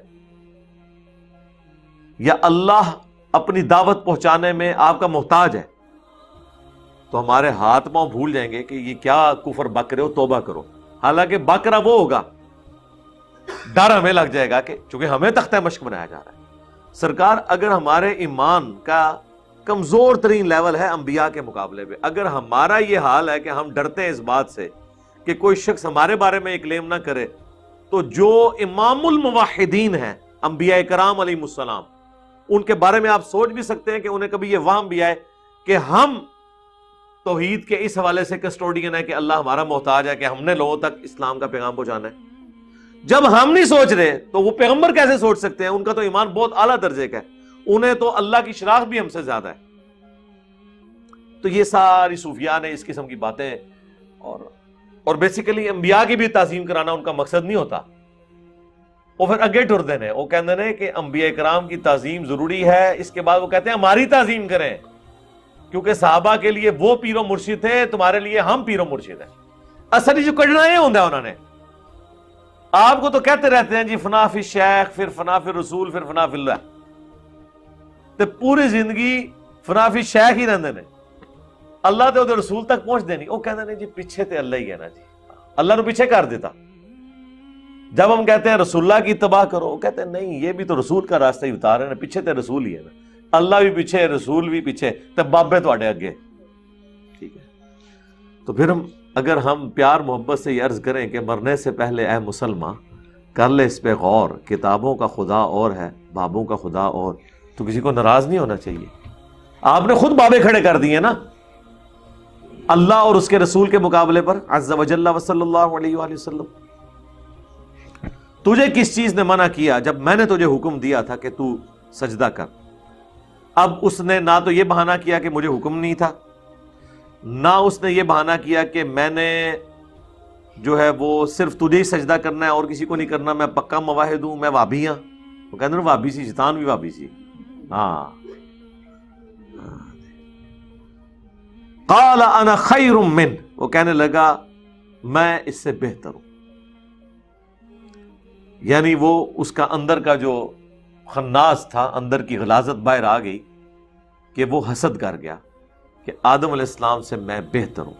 یا اللہ اپنی دعوت پہنچانے میں آپ کا محتاج ہے، تو ہمارے ہاتھ پاؤں بھول جائیں گے کہ یہ کیا کفر بک رہے ہو، توبہ کرو. حالانکہ بک رہا وہ ہوگا، ڈر ہمیں لگ جائے گا کہ چونکہ ہمیں تختہ مشق بنایا جا رہا ہے. سرکار اگر ہمارے ایمان کا کمزور ترین لیول ہے انبیاء کے مقابلے پہ، اگر ہمارا یہ حال ہے کہ ہم ڈرتے ہیں اس بات سے کہ کوئی شخص ہمارے بارے میں کلیم نہ کرے، تو جو امام الموحدین ہیں انبیاء کرام علیہ السلام، ان کے بارے میں آپ سوچ بھی سکتے ہیں کہ انہیں کبھی یہ وہم بھی آئے کہ ہم توحید کے اس حوالے سے کسٹوڈین ہے کہ اللہ ہمارا محتاج ہے کہ ہم نے لوگوں تک اسلام کا پیغام پہنچانا ہے؟ جب ہم نہیں سوچ رہے تو وہ پیغمبر کیسے سوچ سکتے ہیں؟ ان کا تو ایمان بہت اعلیٰ درجے کا ہے، انہیں تو اللہ کی شناخت بھی ہم سے زیادہ ہے۔ تو یہ ساری صوفیاء نے اس قسم کی باتیں اور بیسیکلی انبیاء کی بھی تعظیم کرانا ان کا مقصد نہیں ہوتا۔ وہ پھر اگے ٹردے نے، وہ کہتے ہیں کہ انبیاء کرام کی تعظیم ضروری ہے، اس کے بعد وہ کہتے ہیں ہماری تعظیم کریں، کیونکہ صحابہ کے لیے وہ پیر و مرشد تھے، تمہارے لیے ہم پیر و مرشد ہیں۔ اصل جو کڑنا یہ ہوتا ہے، انہوں نے آپ کو تو کہتے رہتے ہیں جی فنا فی شیخ، پھر فنا فی رسول، پھر فنا فی اللہ، تو پوری زندگی فنا فی شیخ ہی رہتے ہیں، اللہ تے وہ رسول تک پہنچ دینی۔ وہ کہتے ہیں جی پیچھے تے اللہ ہی ہے نا جی، اللہ نے پیچھے کر دیتا۔ جب ہم کہتے ہیں رسول اللہ کی اتباع کرو، وہ کہتے ہیں نہیں، یہ بھی تو رسول کا راستہ ہی اتار رہے ہیں، پیچھے تے رسول ہی ہے نا، اللہ بھی پیچھے، رسول بھی پیچھے، تے بابے تواڈے اگے۔ ٹھیک ہے، تو پھر اگر ہم پیار محبت سے یہ عرض کریں کہ مرنے سے پہلے اے مسلمان کر لے اس پہ غور، کتابوں کا خدا اور ہے، بابوں کا خدا اور، تو کسی کو ناراض نہیں ہونا چاہیے۔ آپ نے خود بابے کھڑے کر دیے نا اللہ اور اس کے رسول کے مقابلے پر، عز وجل و صلی اللہ علیہ وآلہ وسلم۔ تجھے کس چیز نے منع کیا جب میں نے تجھے حکم دیا تھا کہ تو سجدہ کر؟ اب اس نے نہ تو یہ بہانہ کیا کہ مجھے حکم نہیں تھا، نہ اس نے یہ بہانہ کیا کہ میں نے جو ہے وہ صرف تجھے ہی سجدہ کرنا ہے اور کسی کو نہیں کرنا، میں پکا مواحد ہوں، میں وابی ہوں۔ وہ کہتے ہیں وابی سی، شیطان بھی وابی سی۔ ہاں، قال انا خیر من، وہ کہنے لگا میں اس سے بہتر ہوں، یعنی وہ اس کا اندر کا جو خناس تھا، اندر کی غلاظت باہر آ گئی کہ وہ حسد کر گیا کہ آدم علیہ السلام سے میں بہتر ہوں۔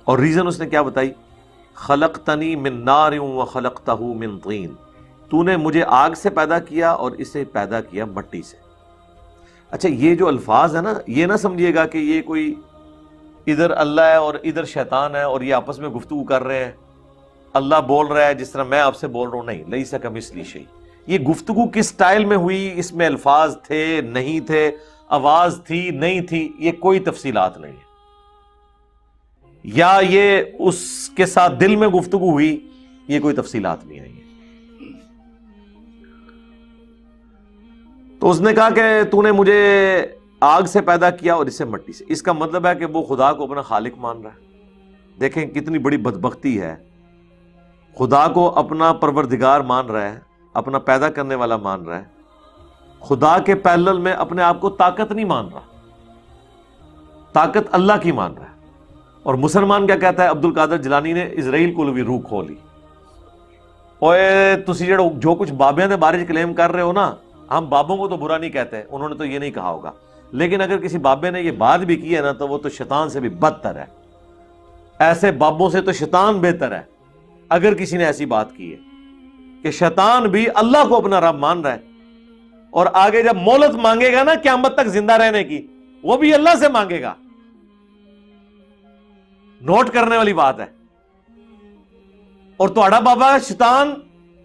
اور ریزن اس نے کیا بتائی؟ خلقتنی من نار وخلقتہ من طین، تو نے مجھے آگ سے پیدا کیا اور اسے پیدا کیا مٹی سے۔ اچھا، یہ جو الفاظ ہے نا، یہ نہ سمجھیے گا کہ یہ کوئی ادھر اللہ ہے اور ادھر شیطان ہے اور یہ آپس میں گفتگو کر رہے ہیں، اللہ بول رہا ہے جس طرح میں آپ سے بول رہا ہوں، نہیں، لیس کمثلہ شیء۔ یہ گفتگو کس سٹائل میں ہوئی، اس میں الفاظ تھے نہیں تھے، آواز تھی نہیں تھی، یہ کوئی تفصیلات نہیں ہے، یا یہ اس کے ساتھ دل میں گفتگو ہوئی، یہ کوئی تفصیلات نہیں آئی ہے۔ تو اس نے کہا کہ تو نے مجھے آگ سے پیدا کیا اور اسے مٹی سے۔ اس کا مطلب ہے کہ وہ خدا کو اپنا خالق مان رہا ہے۔ دیکھیں کتنی بڑی بدبختی ہے، خدا کو اپنا پروردگار مان رہا ہے، اپنا پیدا کرنے والا مان رہا ہے، خدا کے پیرلل میں اپنے آپ کو طاقت نہیں مان رہا، طاقت اللہ کی مان رہا ہے۔ اور مسلمان کیا کہتا ہے؟ عبد القادر جیلانی نے اسرائیل کو بھی روح کھولی، اوے تسی جو کچھ بابیاں دے بارے کلیم کر رہے ہو نا، ہم بابوں کو تو برا نہیں کہتے، انہوں نے تو یہ نہیں کہا ہوگا، لیکن اگر کسی بابے نے یہ بات بھی کی ہے نا تو وہ تو شیطان سے بھی بدتر ہے، ایسے بابوں سے تو شیطان بہتر ہے۔ اگر کسی نے ایسی بات کی ہے کہ شیطان بھی اللہ کو اپنا رب مان رہا ہے، اور آگے جب مہلت مانگے گا نا قیامت تک زندہ رہنے کی، وہ بھی اللہ سے مانگے گا، نوٹ کرنے والی بات ہے۔ اور تہاڈا بابا شیطان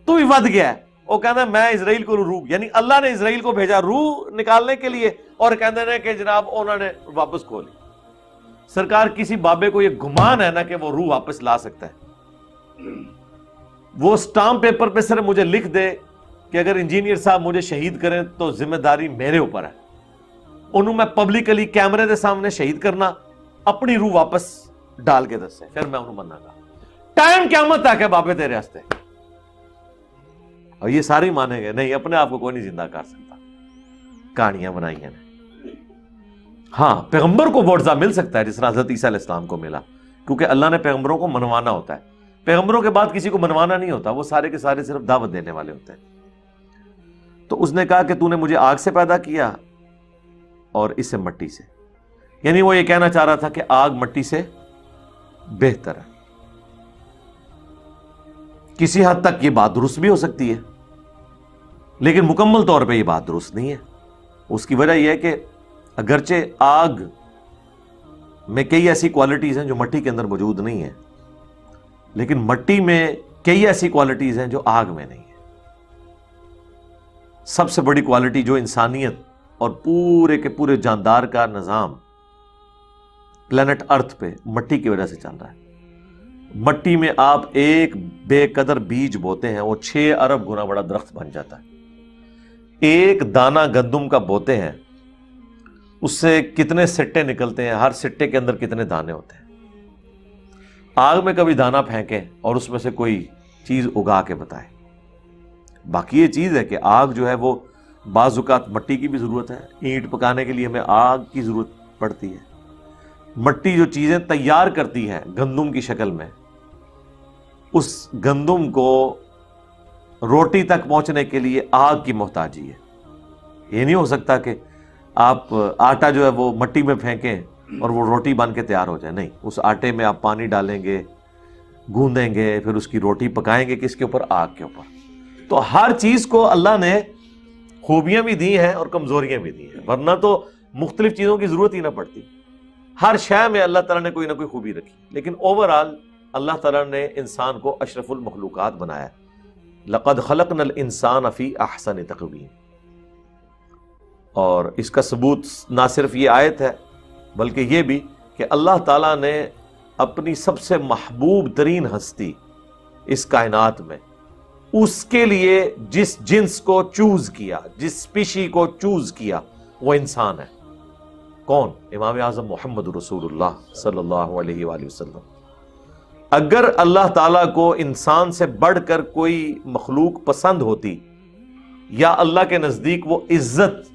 تو بھی ود گیا ہے، وہ کہنا ہے میں اسرائیل کو روح، یعنی اللہ نے اسرائیل کو بھیجا روح نکالنے کے لیے، اور کہتے ہیں کہ جناب انہوں نے واپس کھولی۔ سرکار کسی بابے کو یہ گمان ہے نا کہ وہ روح واپس لا سکتا ہے، وہ سٹامپ پیپر پہ صرف مجھے لکھ دے کہ اگر انجینئر صاحب مجھے شہید کریں تو ذمہ داری میرے اوپر ہے، انہوں میں پبلکلی کیمرے دے سامنے شہید کرنا، اپنی روح واپس ڈال کے دسے، پھر میں انہوں مننا گا، ٹائم قیامت تک ہے بابے تیرے ہستے۔ اور یہ سارے مانیں گے نہیں، اپنے آپ کو کوئی نہیں زندہ کر سکتا، کہانیاں بنائی ہیں۔ ہاں، پیغمبر کو معجزہ مل سکتا ہے جس طرح حضرت عیسیٰ علیہ السلام کو ملا، کیونکہ اللہ نے پیغمبروں کو منوانا ہوتا ہے، پیغمبروں کے بعد کسی کو منوانا نہیں ہوتا، وہ سارے کے سارے صرف دعوت دینے والے ہوتے ہیں۔ تو اس نے کہا کہ تو نے مجھے آگ سے پیدا کیا اور اس سے مٹی سے، یعنی وہ یہ کہنا چاہ رہا تھا کہ آگ مٹی سے بہتر ہے۔ کسی حد تک یہ بات درست بھی ہو سکتی ہے، لیکن مکمل طور پہ یہ بات درست نہیں ہے۔ اس کی وجہ یہ ہے کہ اگرچہ آگ میں کئی ایسی کوالٹیز ہیں جو مٹی کے اندر موجود نہیں ہیں، لیکن مٹی میں کئی ایسی کوالٹیز ہیں جو آگ میں نہیں ہیں۔ سب سے بڑی کوالٹی جو انسانیت اور پورے کے پورے جاندار کا نظام پلانٹ ارتھ پہ مٹی کی وجہ سے چل رہا ہے۔ مٹی میں آپ ایک بے قدر بیج بوتے ہیں، وہ 6 ارب گنا بڑا درخت بن جاتا ہے۔ ایک دانہ گندم کا بوتے ہیں، اس سے کتنے سٹے نکلتے ہیں، ہر سٹے کے اندر کتنے دانے ہوتے ہیں۔ آگ میں کبھی دانہ پھینکیں اور اس میں سے کوئی چیز اگا کے بتائیں۔ باقی یہ چیز ہے کہ آگ جو ہے وہ بعض اوقات مٹی کی بھی ضرورت ہے، اینٹ پکانے کے لیے ہمیں آگ کی ضرورت پڑتی ہے۔ مٹی جو چیزیں تیار کرتی ہے گندم کی شکل میں، اس گندم کو روٹی تک پہنچنے کے لیے آگ کی محتاجی ہے۔ یہ نہیں ہو سکتا کہ آپ آٹا جو ہے وہ مٹی میں پھینکیں اور وہ روٹی بن کے تیار ہو جائے، نہیں، اس آٹے میں آپ پانی ڈالیں گے، گوندیں گے، پھر اس کی روٹی پکائیں گے کس کے اوپر؟ آگ کے اوپر۔ تو ہر چیز کو اللہ نے خوبیاں بھی دی ہیں اور کمزوریاں بھی دی ہیں، ورنہ تو مختلف چیزوں کی ضرورت ہی نہ پڑتی۔ ہر شے میں اللہ تعالیٰ نے کوئی نہ کوئی خوبی رکھی، لیکن اوورآل اللہ تعالیٰ نے انسان کو اشرف المخلوقات بنایا۔ لقد خلقنا الانسان فی احسن تقویم۔ اور اس کا ثبوت نہ صرف یہ آیت ہے بلکہ یہ بھی کہ اللہ تعالیٰ نے اپنی سب سے محبوب ترین ہستی اس کائنات میں، اس کے لیے جس جنس کو چوز کیا، جس اسپیشی کو چوز کیا، وہ انسان ہے۔ کون؟ امام اعظم محمد رسول اللہ صلی اللہ علیہ وآلہ وسلم۔ اگر اللہ تعالیٰ کو انسان سے بڑھ کر کوئی مخلوق پسند ہوتی یا اللہ کے نزدیک وہ عزت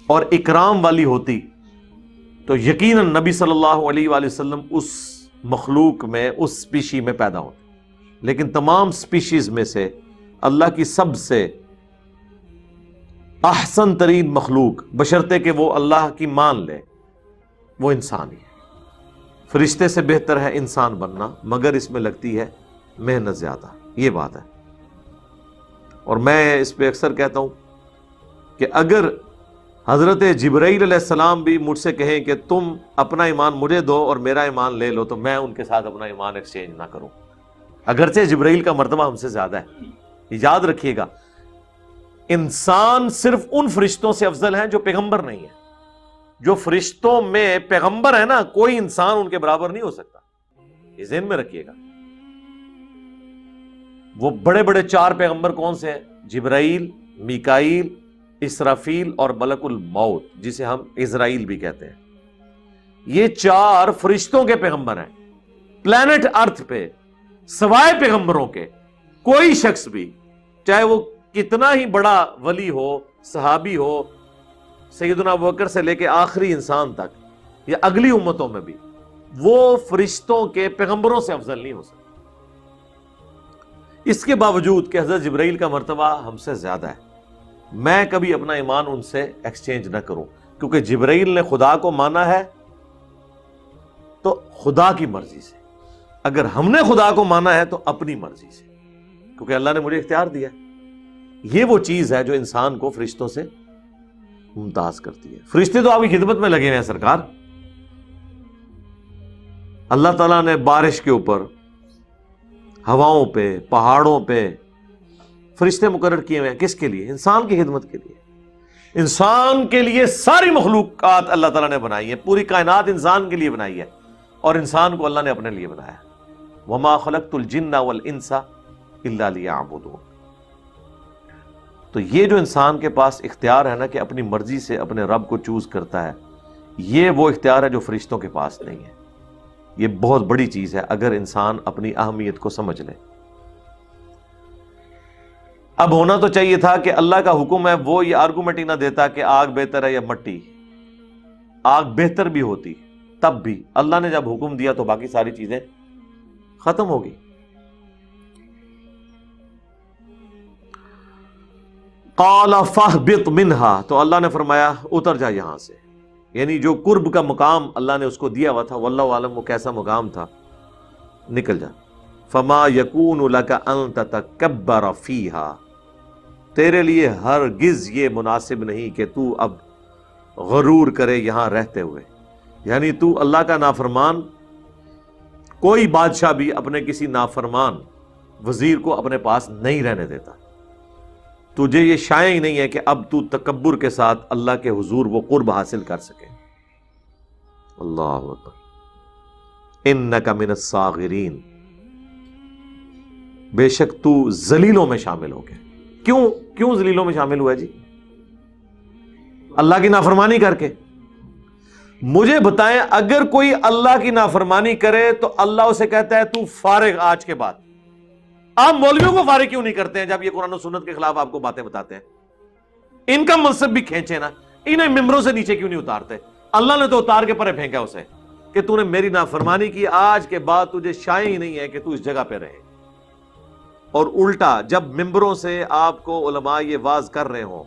اور اکرام والی ہوتی تو یقیناً نبی صلی اللہ علیہ وآلہ وسلم اس مخلوق میں، اس سپیشی میں پیدا ہوتے۔ لیکن تمام سپیشیز میں سے اللہ کی سب سے احسن ترین مخلوق، بشرطے کہ وہ اللہ کی مان لے، وہ انسان ہی ہے۔ فرشتے سے بہتر ہے انسان بننا، مگر اس میں لگتی ہے محنت زیادہ، یہ بات ہے۔ اور میں اس پہ اکثر کہتا ہوں کہ اگر حضرت جبرائیل علیہ السلام بھی مجھ سے کہیں کہ تم اپنا ایمان مجھے دو اور میرا ایمان لے لو، تو میں ان کے ساتھ اپنا ایمان ایکسچینج نہ کروں، اگرچہ جبرائیل کا مرتبہ ہم سے زیادہ ہے۔ یاد رکھیے گا، انسان صرف ان فرشتوں سے افضل ہیں جو پیغمبر نہیں ہیں۔ جو فرشتوں میں پیغمبر ہے نا، کوئی انسان ان کے برابر نہیں ہو سکتا، یہ ذہن میں رکھیے گا۔ وہ بڑے بڑے 4 پیغمبر کون سے ہیں؟ جبرائیل، میکائیل، اسرافیل اور ملک الموت، جسے ہم اسرائیل بھی کہتے ہیں۔ یہ 4 فرشتوں کے پیغمبر ہیں۔ پلانٹ ارتھ پہ سوائے پیغمبروں کے کوئی شخص بھی، چاہے وہ کتنا ہی بڑا ولی ہو، صحابی ہو، سیدنا ابوبکر سے لے کے آخری انسان تک یا اگلی امتوں میں بھی، وہ فرشتوں کے پیغمبروں سے افضل نہیں ہو سکتا۔ اس کے باوجود کہ حضرت جبرائیل کا مرتبہ ہم سے زیادہ ہے، میں کبھی اپنا ایمان ان سے ایکسچینج نہ کروں، کیونکہ جبرائیل نے خدا کو مانا ہے تو خدا کی مرضی سے، اگر ہم نے خدا کو مانا ہے تو اپنی مرضی سے، کیونکہ اللہ نے مجھے اختیار دیا ہے۔ یہ وہ چیز ہے جو انسان کو فرشتوں سے ممتاز کرتی ہے۔ فرشتے تو آپ کی خدمت میں لگے ہوئے ہیں سرکار۔ اللہ تعالیٰ نے بارش کے اوپر، ہواؤں پہ، پہاڑوں پہ فرشتے مقرر کیے ہوئے ہیں، کس کے لیے؟ انسان کی خدمت کے لیے۔ انسان کے لیے ساری مخلوقات اللہ تعالیٰ نے بنائی ہے، پوری کائنات انسان کے لیے بنائی ہے، اور انسان کو اللہ نے اپنے لیے بنایا۔ وما خلقت الجن والانس الا لیعبدون۔ تو یہ جو انسان کے پاس اختیار ہے نا کہ اپنی مرضی سے اپنے رب کو چوز کرتا ہے، یہ وہ اختیار ہے جو فرشتوں کے پاس نہیں ہے۔ یہ بہت بڑی چیز ہے اگر انسان اپنی اہمیت کو سمجھ لے۔ اب ہونا تو چاہیے تھا کہ اللہ کا حکم ہے، وہ یہ آرگومنٹ ہی نہ دیتا کہ آگ بہتر ہے یا مٹی۔ آگ بہتر بھی ہوتی، تب بھی اللہ نے جب حکم دیا تو باقی ساری چیزیں ختم ہوگی۔ قال فاہبط منہا، تو اللہ نے فرمایا اتر جا یہاں سے، یعنی جو قرب کا مقام اللہ نے اس کو دیا ہوا تھا، واللہ عالم وہ کیسا مقام تھا، نکل جا۔ فما یکون لک ان تتکبر فیہا، تیرے لیے ہرگز یہ مناسب نہیں کہ تو اب غرور کرے یہاں رہتے ہوئے، یعنی تو اللہ کا نافرمان، کوئی بادشاہ بھی اپنے کسی نافرمان وزیر کو اپنے پاس نہیں رہنے دیتا، تجھے یہ شائع ہی نہیں ہے کہ اب تو تکبر کے ساتھ اللہ کے حضور وہ قرب حاصل کر سکے۔ اللہ اکبر، انک من الصاغرین، بے شک تو ذلیلوں میں شامل ہو گیا۔ کیوں ذلیلوں میں شامل ہوا ہے جی؟ اللہ کی نافرمانی کر کے؟ مجھے بتائیں، اگر کوئی اللہ کی نافرمانی کرے تو اللہ اسے کہتا ہے تو فارغ آج کے بعد۔ آپ مولویوں کو فارغ کیوں نہیں کرتے ہیں جب یہ قرآن و سنت کے خلاف آپ کو باتیں بتاتے ہیں؟ ان کا منصب بھی کھینچے نا، انہیں ممبروں سے نیچے کیوں نہیں اتارتے؟ اللہ نے تو اتار کے پرے پھینکا اسے کہ تو نے میری نافرمانی کی، آج کے بعد تجھے شائع ہی نہیں ہے کہ تو اس جگہ پہ رہے۔ اور الٹا جب ممبروں سے آپ کو علماء یہ واز کر رہے ہوں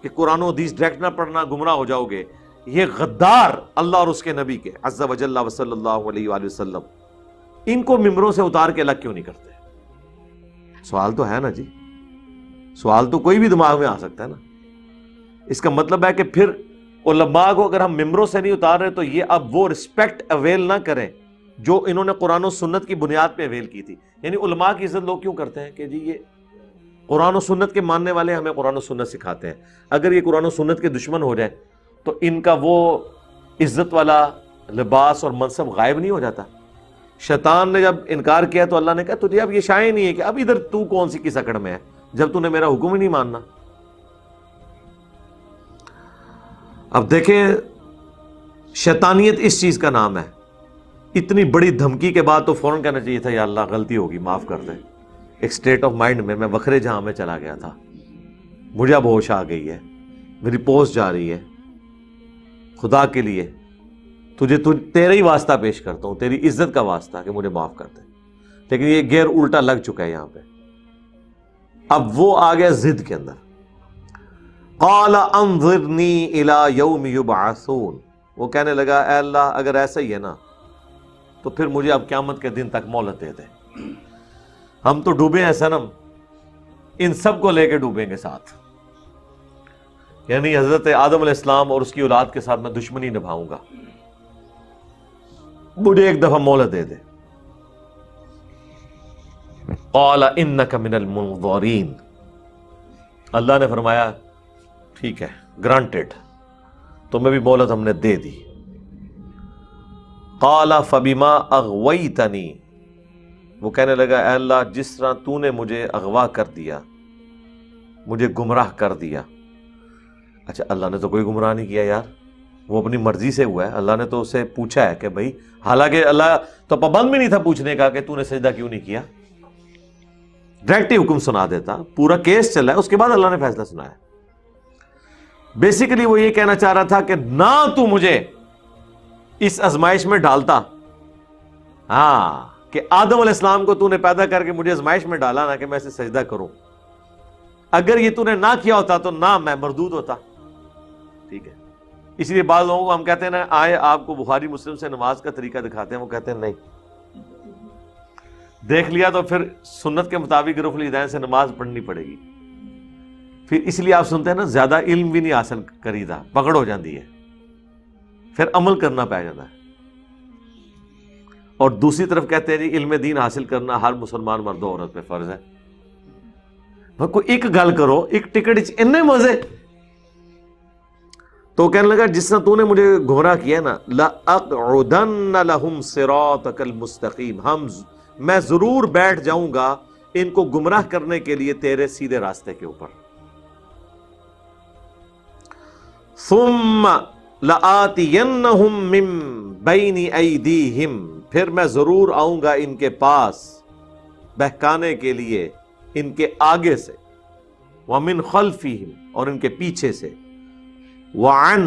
کہ قرآن و حدیث ڈائریکٹ نہ پڑھنا، گمراہ ہو جاؤ گے، یہ غدار اللہ اور اس کے نبی کے عز و جل و صلی اللہ علیہ وآلہ وسلم، ان کو ممبروں سے اتار کے الگ کیوں نہیں کرتے؟ سوال تو ہے نا جی، سوال تو کوئی بھی دماغ میں آ سکتا ہے نا۔ اس کا مطلب ہے کہ پھر علماء کو اگر ہم ممبروں سے نہیں اتار رہے تو یہ اب وہ رسپیکٹ اویل نہ کریں جو انہوں نے قرآن و سنت کی بنیاد پہ اویل کی تھی۔ یعنی علماء کی عزت لوگ کیوں کرتے ہیں کہ جی یہ قرآن و سنت کے ماننے والے ہمیں قرآن و سنت سکھاتے ہیں، اگر یہ قرآن و سنت کے دشمن ہو جائے تو ان کا وہ عزت والا لباس اور منصب غائب نہیں ہو جاتا؟ شیطان نے جب انکار کیا تو اللہ نے کہا تجھے اب یہ شائع نہیں ہے کہ اب ادھر تو کون سی کس اکڑ میں ہے جب تو نے میرا حکم ہی نہیں ماننا۔ اب دیکھیں شیطانیت اس چیز کا نام ہے۔ اتنی بڑی دھمکی کے بعد تو فوراً کہنا چاہیے تھا یا اللہ غلطی ہوگی معاف کر دے۔ ایک سٹیٹ آف مائنڈ میں وکھرے جہاں میں چلا گیا تھا، مجھے اب ہوش آ گئی ہے، میری پوسٹ جا رہی ہے، خدا کے لیے تیرے ہی واسطہ پیش کرتا ہوں، تیری عزت کا واسطہ کہ مجھے معاف کر دے۔ لیکن یہ گیر الٹا لگ چکا ہے یہاں پہ۔ اب وہ آ گیا ضد کے اندر، قال انظرنی الی یوم یبعثون، وہ کہنے لگا اے اللہ اگر ایسا ہی ہے نا تو پھر مجھے اب قیامت کے دن تک مہلت دے دے۔ ہم تو ڈوبے ہیں صنم، ان سب کو لے کے ڈوبیں گے ساتھ، یعنی حضرت آدم علیہ السلام اور اس کی اولاد کے ساتھ میں دشمنی نبھاؤں گا، مجھے ایک دفعہ مہلت دے دے۔ قال انک من المنظرین، اللہ نے فرمایا ٹھیک ہے، گرانٹڈ، تمہیں بھی مہلت ہم نے دے دی۔ قال فبما اغویتنی، وہ کہنے لگا اے اللہ جس طرح تو نے مجھے اغوا کر دیا، مجھے گمراہ کر دیا۔ اچھا اللہ نے تو کوئی گمراہ نہیں کیا یار، وہ اپنی مرضی سے ہوا ہے، اللہ نے تو اسے پوچھا ہے کہ بھائی، حالانکہ اللہ تو پابند بھی نہیں تھا پوچھنے کا کہ تو نے سجدہ کیوں نہیں کیا، ڈائریکٹ ہی حکم سنا دیتا، پورا کیس چلا ہے، اس کے بعد اللہ نے فیصلہ سنایا۔ بیسیکلی وہ یہ کہنا چاہ رہا تھا کہ نہ تو مجھے اس آزمائش میں ڈالتا، ہاں کہ آدم علیہ السلام کو تو نے پیدا کر کے مجھے آزمائش میں ڈالا نا کہ میں اسے سجدہ کروں، اگر یہ تو نے نہ کیا ہوتا تو نہ میں مردود ہوتا۔ ٹھیک ہے، اس لیے بعض لوگوں کو ہم کہتے ہیں نا آئے آپ کو بخاری مسلم سے نماز کا طریقہ دکھاتے ہیں، وہ کہتے ہیں نہیں دیکھ لیا تو پھر سنت کے مطابق رفع الیدین سے نماز پڑھنی پڑے گی۔ پھر اس لیے آپ سنتے ہیں نا زیادہ علم بھی نہیں حاصل کریدا، پکڑ ہو جاتی ہے، پھر عمل کرنا پہ جاتا ہے۔ اور دوسری طرف کہتے ہیں جی علم دین حاصل کرنا ہر مسلمان مرد و عورت پہ فرض ہے۔ کوئی ایک گل کرو، ایک ٹکٹ اتنے مزے، تو کہنے لگا جس طرح تو نے مجھے گمراہ کیا نا، لَأَقْعُدَنَّ لَهُمْ صِرَاطَكَ الْمُسْتَقِيمَ، میں ضرور بیٹھ جاؤں گا ان کو گمراہ کرنے کے لیے تیرے سیدھے راستے کے اوپر۔ ثُمَّ لَآتِيَنَّهُمْ مِن بَيْنِ أَيْدِيهِمْ، پھر میں ضرور آؤں گا ان کے پاس بہکانے کے لیے ان کے آگے سے، وَمِن خَلْفِهِمْ اور ان کے پیچھے سے، وَعَنْ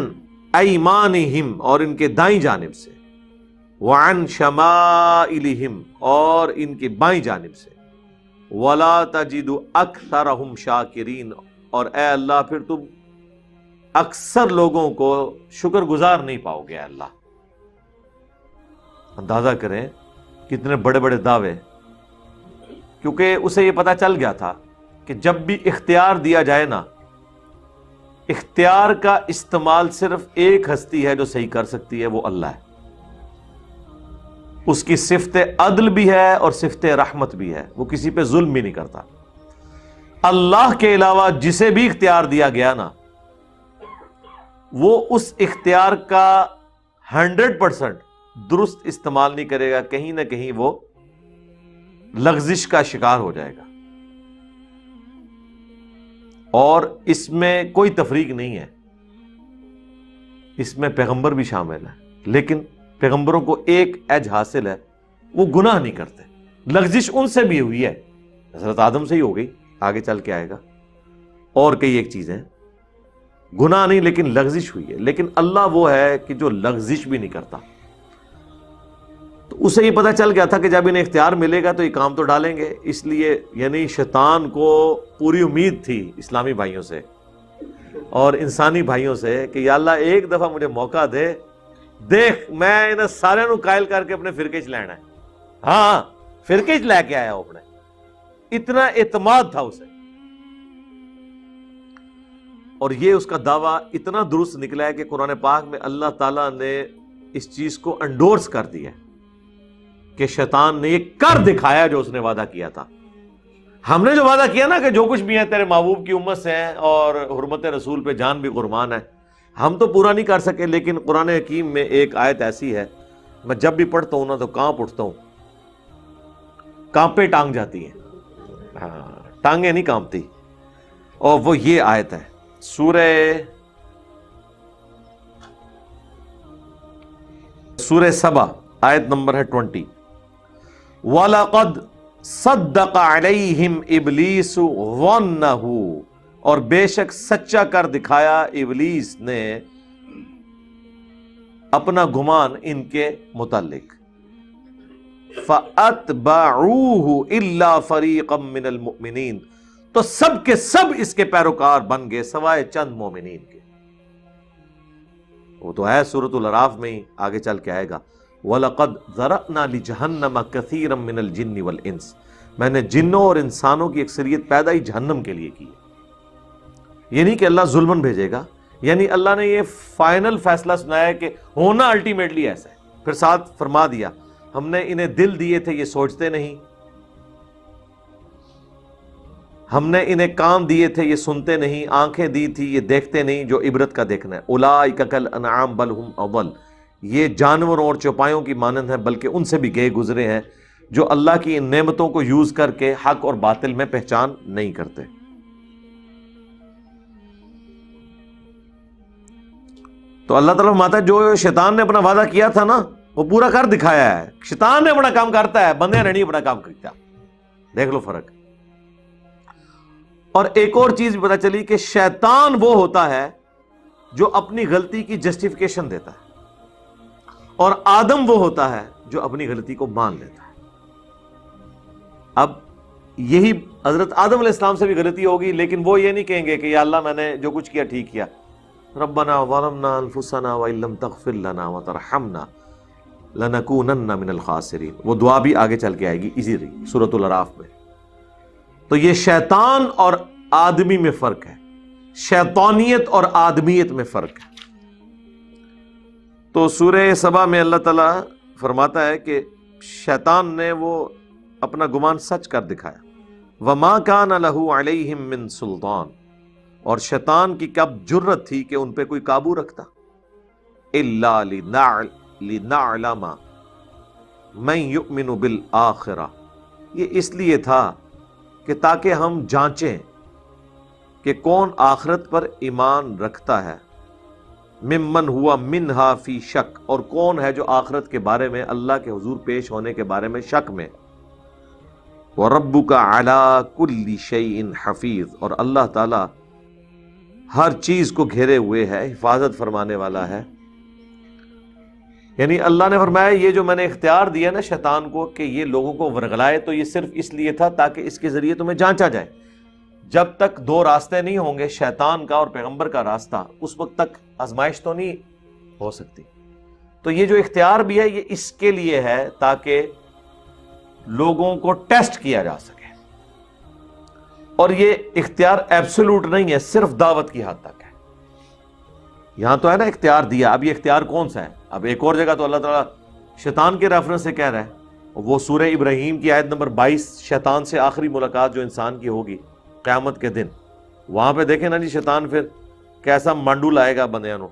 أَيْمَانِهِمْ اور ان کے دائیں جانب سے، وَعَنْ شَمَائِلِهِمْ اور ان کے بائیں جانب سے، وَلَا تَجِدُ أَكْثَرَهُمْ شَاكِرِينَ اور اے اللہ پھر تم اکثر لوگوں کو شکر گزار نہیں پاؤ گے۔ اے اللہ اندازہ کریں کتنے بڑے بڑے دعوے، کیونکہ اسے یہ پتا چل گیا تھا کہ جب بھی اختیار دیا جائے نا، اختیار کا استعمال صرف ایک ہستی ہے جو صحیح کر سکتی ہے، وہ اللہ ہے۔ اس کی صفت عدل بھی ہے اور صفت رحمت بھی ہے، وہ کسی پہ ظلم بھی نہیں کرتا۔ اللہ کے علاوہ جسے بھی اختیار دیا گیا نا، وہ اس اختیار کا 100% درست استعمال نہیں کرے گا، کہیں نہ کہیں وہ لغزش کا شکار ہو جائے گا۔ اور اس میں کوئی تفریق نہیں ہے، اس میں پیغمبر بھی شامل ہے، لیکن پیغمبروں کو ایک ایج حاصل ہے، وہ گناہ نہیں کرتے۔ لغزش ان سے بھی ہوئی ہے، حضرت آدم سے ہی ہو گئی، آگے چل کے آئے گا، اور کئی ایک چیزیں، گناہ نہیں لیکن لغزش ہوئی ہے۔ لیکن اللہ وہ ہے کہ جو لغزش بھی نہیں کرتا۔ تو اسے یہ پتہ چل گیا تھا کہ جب انہیں اختیار ملے گا تو یہ کام تو ڈالیں گے، اس لیے یعنی شیطان کو پوری امید تھی اسلامی بھائیوں سے اور انسانی بھائیوں سے کہ یا اللہ ایک دفعہ مجھے موقع دے، دیکھ میں انہیں سارے نو قائل کر کے اپنے فرقے چ لینا ہے۔ ہاں فرقے چ لے کے آیا وہ اپنے، اتنا اعتماد تھا اسے، اور یہ اس کا دعویٰ اتنا درست نکلا ہے کہ قرآن پاک میں اللہ تعالیٰ نے اس چیز کو انڈورس کر دیا کہ شیطان نے یہ کر دکھایا جو اس نے وعدہ کیا تھا۔ ہم نے جو وعدہ کیا نا کہ جو کچھ بھی ہے تیرے محبوب کی امت سے ہیں اور حرمت رسول پہ جان بھی قربان ہے، ہم تو پورا نہیں کر سکے، لیکن قرآن حکیم میں ایک آیت ایسی ہے، میں جب بھی پڑھتا ہوں نا تو کانپ اٹھتا ہوں، کانپے ٹانگ جاتی ہیں، ہاں ٹانگیں نہیں کانپتی، اور وہ یہ آیت ہے سورہ سبا، آیت نمبر ہے 20۔ وَلَقَدْ صَدَّقَ عَلَيْهِمْ إِبْلِيسُ ظَنَّهُ، اور بے شک سچا کر دکھایا ابلیس نے اپنا گمان ان کے متعلق۔ فَأَتْبَعُوهُ إِلَّا فَرِيقًا مِّنَ الْمُؤْمِنِينَ، تو سب کے سب اس کے پیروکار بن گئے سوائے چند مومنین کے۔ وہ تو ہے سورۃ الاعراف میں ہی، آگے چل کے آئے گا وَلَقَدْ ذَرَأْنَا لِجَهَنَّمَ كَثِيرًا مِّنَ الْجِنِّ وَالْإِنسِ، میں نے جنوں اور انسانوں کی اکثریت پیدا ہی جہنم کے لیے کی ہے۔ یہ نہیں کہ اللہ ظلمن بھیجے گا، یعنی اللہ نے یہ فائنل فیصلہ سنایا ہے کہ ہونا الٹیمیٹلی ایسا ہے۔ پھر ساتھ فرما دیا ہم نے انہیں دل دیے تھے یہ سوچتے نہیں، ہم نے انہیں کان دیے تھے یہ سنتے نہیں، آنکھیں دی تھی یہ دیکھتے نہیں جو عبرت کا دیکھنا ہے۔ اولئک کالانعام بل ہم اضل، یہ جانوروں اور چوپایوں کی مانند ہیں بلکہ ان سے بھی گئے گزرے ہیں، جو اللہ کی ان نعمتوں کو یوز کر کے حق اور باطل میں پہچان نہیں کرتے۔ تو اللہ تعالیٰ فرماتا ہے جو شیطان نے اپنا وعدہ کیا تھا نا وہ پورا کر دکھایا ہے۔ شیطان نے اپنا کام کرتا ہے، بندے نے نہیں اپنا کام کرتا، دیکھ لو فرق۔ اور ایک اور چیز بھی پتہ چلی کہ شیطان وہ ہوتا ہے جو اپنی غلطی کی جسٹیفیکیشن دیتا ہے، اور آدم وہ ہوتا ہے جو اپنی غلطی کو مان لیتا ہے۔ اب یہی حضرت آدم علیہ السلام سے بھی غلطی ہوگی، لیکن وہ یہ نہیں کہیں گے کہ یا اللہ میں نے جو کچھ کیا ٹھیک کیا، ربنا ظلمنا انفسنا وان لم تغفر لنا وترحمنا لنکونن من الخاسرین، وہ دعا بھی آگے چل کے آئے گی اسی سورۃ الاعراف میں۔ تو یہ شیطان اور آدمی میں فرق ہے، شیطانیت اور آدمیت میں فرق ہے۔ تو سورہ سبا میں اللہ تعالیٰ فرماتا ہے کہ شیطان نے وہ اپنا گمان سچ کر دکھایا۔ وما کان لہ علیہم من سلطان، اور شیطان کی کب جرت تھی کہ ان پہ کوئی قابو رکھتا، الا لنعلم من یؤمن بالآخرہ، یہ اس لیے تھا کہ تاکہ ہم جانچیں کہ کون آخرت پر ایمان رکھتا ہے، ممن ہوا منہا فی شک، اور کون ہے جو آخرت کے بارے میں اللہ کے حضور پیش ہونے کے بارے میں شک میں۔ وَرَبُّكَ عَلَىٰ كُلِّ شَيْءٍ حَفِيظٌ، اور اللہ تعالی ہر چیز کو گھیرے ہوئے ہے، حفاظت فرمانے والا ہے۔ یعنی اللہ نے فرمایا یہ جو میں نے اختیار دیا نا شیطان کو کہ یہ لوگوں کو ورغلائے، تو یہ صرف اس لیے تھا تاکہ اس کے ذریعے تمہیں جانچا جائے۔ جب تک دو راستے نہیں ہوں گے، شیطان کا اور پیغمبر کا راستہ، اس وقت تک آزمائش تو نہیں ہو سکتی۔ تو یہ جو اختیار بھی ہے یہ اس کے لیے ہے تاکہ لوگوں کو ٹیسٹ کیا جا سکے، اور یہ اختیار ایبسولوٹ نہیں ہے، صرف دعوت کی حد تک ہے۔ یہاں تو ہے نا اختیار دیا، اب یہ اختیار کون سا ہے؟ اب ایک اور جگہ تو اللہ تعالیٰ شیطان کے ریفرنس سے کہہ رہا ہے، وہ سورہ ابراہیم کی آیت نمبر 22، شیطان سے آخری ملاقات جو انسان کی ہوگی قیامت کے دن، وہاں پہ دیکھیں نا جی شیطان پھر کیسا مانڈو لائے گا بندیاں نو۔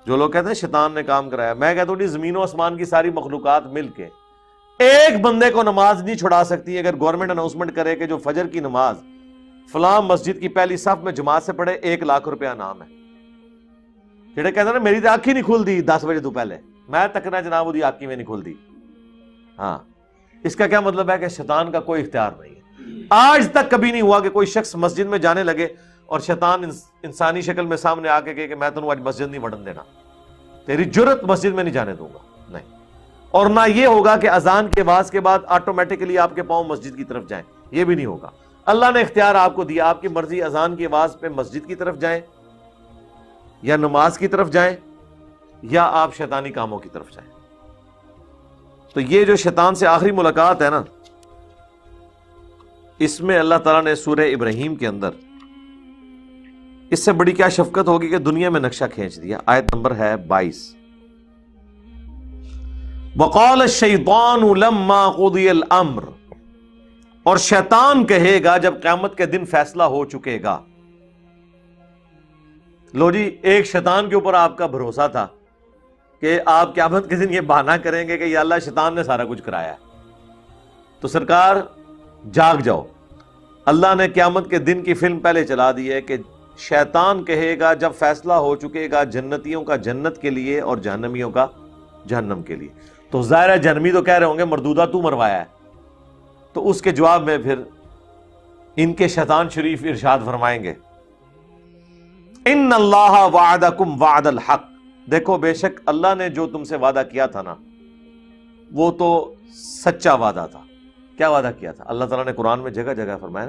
جو لوگ کہتے ہیں شیطان نے کام کرایا، میں کہتا ہوں جی زمین و آسمان کی ساری مخلوقات مل کے ایک بندے کو نماز نہیں چھڑا سکتی۔ اگر گورنمنٹ اناؤنسمنٹ کرے کہ جو فجر کی نماز فلاں مسجد کی پہلی صف میں جماعت سے پڑھے 1 لاکھ روپیہ انعام ہے، جڑے کہتے ہیں نا میری تو آنکھ ہی نہیں کھل دی 10 بجے تو پہلے، میں تکنا جناب وہ آنکھ میں نہیں کھل دی۔ ہاں، اس کا کیا مطلب ہے کہ شیطان کا کوئی اختیار نہیں ہے۔ آج تک کبھی نہیں ہوا کہ کوئی شخص مسجد میں جانے لگے اور شیطان انسانی شکل میں سامنے آ کے کہے کہ میں تمہیں آج مسجد نہیں وڑن دینا، تیری جرت مسجد میں نہیں جانے دوں گا، نہیں۔ اور نہ یہ ہوگا کہ اذان کے آواز کے بعد آٹومیٹکلی آپ کے پاؤں مسجد کی طرف جائیں، یہ بھی نہیں ہوگا۔ اللہ نے اختیار آپ کو دیا، آپ کی مرضی اذان کی آواز پہ مسجد کی طرف جائیں یا نماز کی طرف جائیں یا آپ شیطانی کاموں کی طرف جائیں۔ تو یہ جو شیطان سے آخری ملاقات ہے نا، اس میں اللہ تعالیٰ نے سورہ ابراہیم کے اندر اس سے بڑی کیا شفقت ہوگی کہ دنیا میں نقشہ کھینچ دیا۔ آیت نمبر ہے 22، وقال الشیطان لما قضی الامر، اور شیطان کہے گا جب قیامت کے دن فیصلہ ہو چکے گا۔ لو جی، ایک شیطان کے اوپر آپ کا بھروسہ تھا کہ آپ قیامت کے دن یہ بہانہ کریں گے کہ یا اللہ شیطان نے سارا کچھ کرایا ہے، تو سرکار جاگ جاؤ۔ اللہ نے قیامت کے دن کی فلم پہلے چلا دی ہے کہ شیطان کہے گا جب فیصلہ ہو چکے گا جنتیوں کا جنت کے لیے اور جہنمیوں کا جہنم کے لیے، تو ظاہر ہے جہنمی تو کہہ رہے ہوں گے مردودہ تو مروایا ہے، تو اس کے جواب میں پھر ان کے شیطان شریف ارشاد فرمائیں گے ان اللہ وعدکم وعد الحق، دیکھو بے شک اللہ نے جو تم سے وعدہ کیا تھا نا وہ تو سچا وعدہ تھا۔ کیا وعدہ کیا تھا؟ اللہ تعالیٰ نے قرآن میں جگہ جگہ فرمایا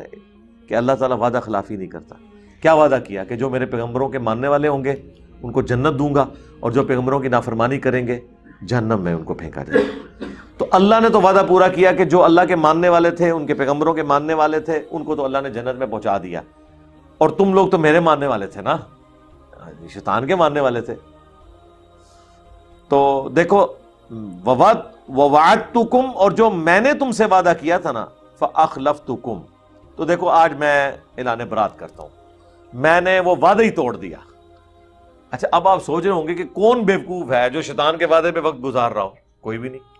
کہ اللہ تعالیٰ وعدہ خلافی نہیں کرتا۔ کیا وعدہ کیا؟ کہ جو میرے پیغمبروں کے ماننے والے ہوں گے ان کو جنت دوں گا، اور جو پیغمبروں کی نافرمانی کریں گے جہنم میں ان کو پھینکا جائے گا۔ تو اللہ نے تو وعدہ پورا کیا کہ جو اللہ کے ماننے والے تھے، ان کے پیغمبروں کے ماننے والے تھے، ان کو تو اللہ نے جنت میں پہنچا دیا، اور تم لوگ تو میرے ماننے والے تھے نا، شیطان کے ماننے والے تھے۔ تو دیکھو وَوَعَدْتُكُمْ، اور جو میں نے تم سے وعدہ کیا تھا نا فَأَخْلَفْتُكُمْ، تو دیکھو آج میں اعلان برات کرتا ہوں، میں نے وہ وعدہ ہی توڑ دیا۔ اچھا، اب آپ سوچ رہے ہوں گے کہ کون بیوقوف ہے جو شیطان کے وعدے پہ وقت گزار رہا ہو؟ کوئی بھی نہیں۔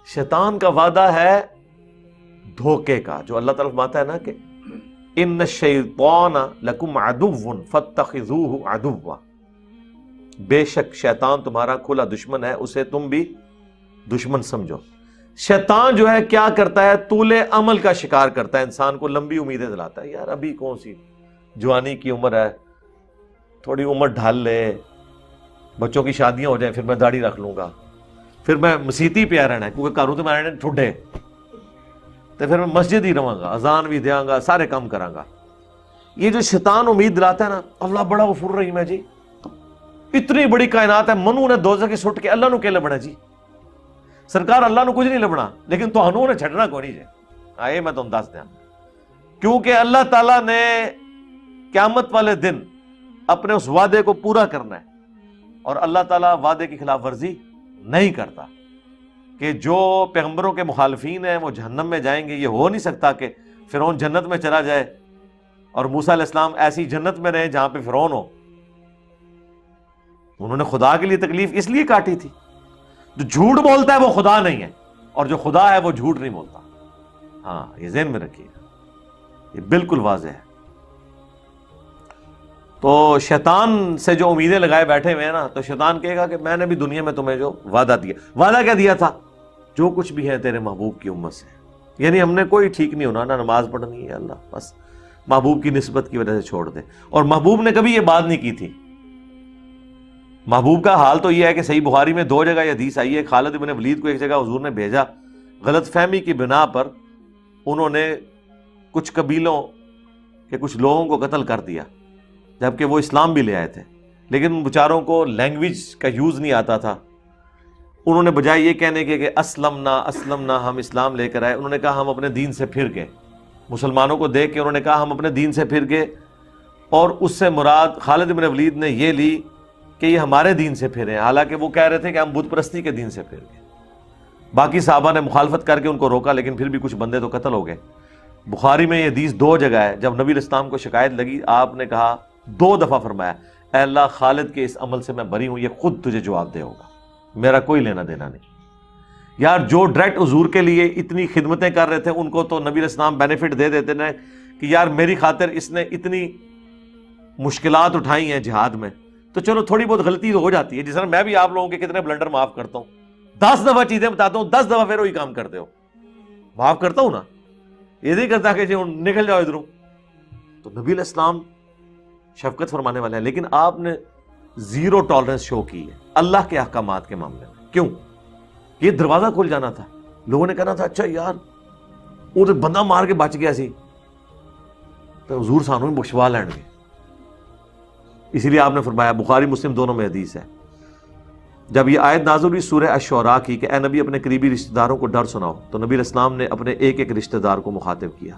شیطان کا وعدہ ہے دھوکے کا، جو اللہ تعالیٰ فرماتا ہے نا کہ ان الشیطان لکم عدو فاتخذوہ عدوا، بے شک شیطان تمہارا کھلا دشمن ہے، اسے تم بھی دشمن سمجھو۔ شیطان جو ہے کیا کرتا ہے؟ طول عمل کا شکار کرتا ہے، انسان کو لمبی امیدیں دلاتا ہے۔ یار ابھی کون سی جوانی کی عمر ہے، تھوڑی عمر ڈھال لے، بچوں کی شادیاں ہو جائیں، پھر میں داڑھی رکھ لوں گا، پھر میں مسیتی پہ رہنا ہے کیونکہ کاروں تو میں ٹھڈے، تو پھر میں مسجد ہی رہوں گا، اذان بھی دیاں گا، سارے کام کراں گا۔ یہ جو شیطان امید دلاتا ہے نا، اللہ بڑا غفور رحیم ہے جی، اتنی بڑی کائنات ہے، منو نے دوزخ کی سٹ کے اللہ نو کہ لبنا جی، سرکار اللہ نو کچھ نہیں لبنا، لیکن تہانوں نے چھڈنا کوئی نہیں جی۔ آئے میں تم دس دیا، کیونکہ اللہ تعالیٰ نے قیامت والے دن اپنے اس وعدے کو پورا کرنا ہے، اور اللہ تعالیٰ وعدے کی خلاف ورزی نہیں کرتا کہ جو پیغمبروں کے مخالفین ہیں وہ جہنم میں جائیں گے۔ یہ ہو نہیں سکتا کہ فرعون جنت میں چلا جائے اور موسیٰ علیہ السلام ایسی جنت میں رہے جہاں پہ فرعون ہو۔ انہوں نے خدا کے لیے تکلیف اس لیے کاٹی تھی۔ جو جھوٹ بولتا ہے وہ خدا نہیں ہے، اور جو خدا ہے وہ جھوٹ نہیں بولتا۔ ہاں، یہ ذہن میں رکھیے گا، یہ بالکل واضح ہے۔ تو شیطان سے جو امیدیں لگائے بیٹھے ہوئے ہیں نا، تو شیطان کہے گا کہ میں نے بھی دنیا میں تمہیں جو وعدہ دیا، وعدہ کیا دیا تھا؟ جو کچھ بھی ہے تیرے محبوب کی امت سے، یعنی ہم نے کوئی ٹھیک نہیں ہونا، نہ نماز پڑھنی ہے، اللہ بس محبوب کی نسبت کی وجہ سے چھوڑ دے۔ اور محبوب نے کبھی یہ بات نہیں کی تھی۔ محبوب کا حال تو یہ ہے کہ صحیح بخاری میں 2 جگہ یہ حدیث آئی ہے، خالد بن ولید کو ایک جگہ حضور نے بھیجا، غلط فہمی کی بنا پر انہوں نے کچھ قبیلوں کے کچھ لوگوں کو قتل کر دیا، جبکہ وہ اسلام بھی لے آئے تھے، لیکن ان بیچاروں کو لینگویج کا یوز نہیں آتا تھا۔ انہوں نے بجائے یہ کہنے کے کہ اسلمنا اسلمنا، ہم اسلام لے کر آئے، انہوں نے کہا ہم اپنے دین سے پھر گئے۔ مسلمانوں کو دیکھ کے انہوں نے کہا ہم اپنے دین سے پھر گئے، اور اس سے مراد خالد بن ولید نے یہ لی کہ یہ ہمارے دین سے پھرے ہیں، حالانکہ وہ کہہ رہے تھے کہ ہم بت پرستی کے دین سے پھر گئے۔ باقی صحابہ نے مخالفت کر کے ان کو روکا، لیکن پھر بھی کچھ بندے تو قتل ہو گئے۔ بخاری میں یہ حدیث 2 جگہ ہے، جب نبی علیہ السلام کو شکایت لگی آپ نے کہا 2 دفعہ فرمایا اے اللہ خالد کے اس عمل سے میں بری ہوں، یہ خود تجھے جواب دے ہوگا، میرا کوئی لینا دینا نہیں۔ یار جو ڈائریکٹ حضور کے لیے اتنی خدمتیں کر رہے تھے ان کو تو نبی علیہ السلام بینیفٹ دے دیتے نا کہ یار میری خاطر اس نے اتنی مشکلات اٹھائی ہیں جہاد میں، تو چلو تھوڑی بہت غلطی تو ہو جاتی ہے، جس طرح میں بھی آپ لوگوں کے کتنے بلنڈر معاف کرتا ہوں، 10 دفعہ چیزیں بتاتا ہوں، 10 دفعہ پھر وہی کام کرتے ہو، معاف کرتا ہوں نا، یہ نہیں کرتا کہ جی نکل جاؤ ادھروں۔ تو نبی علیہ السلام شفقت فرمانے والے ہیں، لیکن آپ نے 0 ٹالرنس شو کی ہے اللہ کے احکامات کے معاملے میں۔ کیوں؟ یہ دروازہ کھل جانا تھا، لوگوں نے کہنا تھا اچھا یار وہ تو بندہ مار کے بچ گیا سی تو حضور سانوں ہی بخشوا لین گے، اسی لیے آپ نے فرمایا، بخاری مسلم دونوں میں حدیث ہے، جب یہ آیت نازل ہوئی سورہ الشعراء کی کہ اے نبی اپنے قریبی رشتہ داروں کو ڈر سناؤ، تو نبی علیہ السلام نے اپنے ایک ایک رشتہ دار کو مخاطب کیا،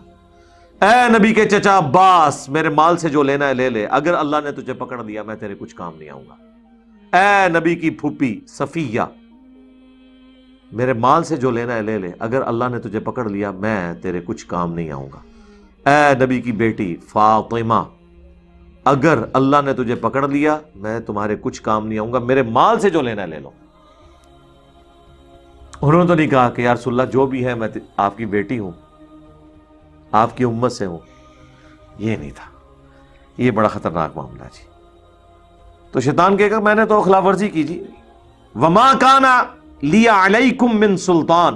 اے نبی کے چچا عباس میرے مال سے جو لینا ہے لے لے، اگر اللہ نے تجھے پکڑ لیا میں تیرے کچھ کام نہیں آؤں گا۔ اے نبی کی پھوپھی صفیہ میرے مال سے جو لینا ہے لے لے، اگر اللہ نے تجھے پکڑ لیا میں تیرے کچھ کام نہیں آؤں گا۔ اے نبی کی بیٹی فاطمہ اگر اللہ نے تجھے پکڑ لیا میں تمہارے کچھ کام نہیں آؤں گا، میرے مال سے جو لینا ہے لے لو۔ انہوں نے تو نہیں کہا کہ یا رسول اللہ جو بھی ہے میں آپ کی بیٹی ہوں، آپ کی امت سے ہوں، یہ نہیں تھا۔ یہ بڑا خطرناک معاملہ جی۔ تو شیطان کہے گا میں نے تو خلاف ورزی کی جی، وما کان لی علیکم من سلطان،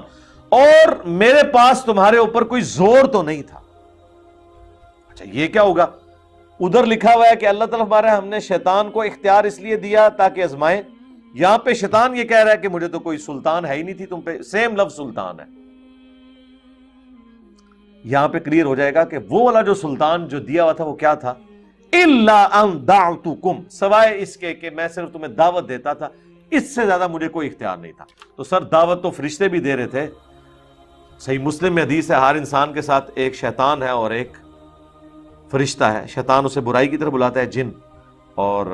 اور میرے پاس تمہارے اوپر کوئی زور تو نہیں تھا۔ اچھا یہ کیا ہوگا؟ ادھر لکھا ہوا ہے کہ اللہ تعالیٰ ہمارا ہم نے شیطان کو اختیار اس لیے دیا تاکہ آزمائیں، یہاں پہ شیطان یہ کہہ رہا ہے کہ مجھے تو کوئی سلطان ہے ہی نہیں تھی تم پہ، سیم لفظ سلطان ہے۔ یہاں پہ کلیئر ہو جائے گا کہ وہ والا جو سلطان جو دیا ہوا تھا وہ کیا تھا، الا ان دعوتکم، سوائے اس کے کہ میں صرف تمہیں دعوت دیتا تھا، اس سے زیادہ مجھے کوئی اختیار نہیں تھا۔ تو سر دعوت تو فرشتے بھی دے رہے تھے، صحیح مسلم میں حدیث ہے ہر انسان کے ساتھ ایک شیطان ہے اور ایک فرشتہ ہے، شیطان اسے برائی کی طرف بلاتا ہے جن، اور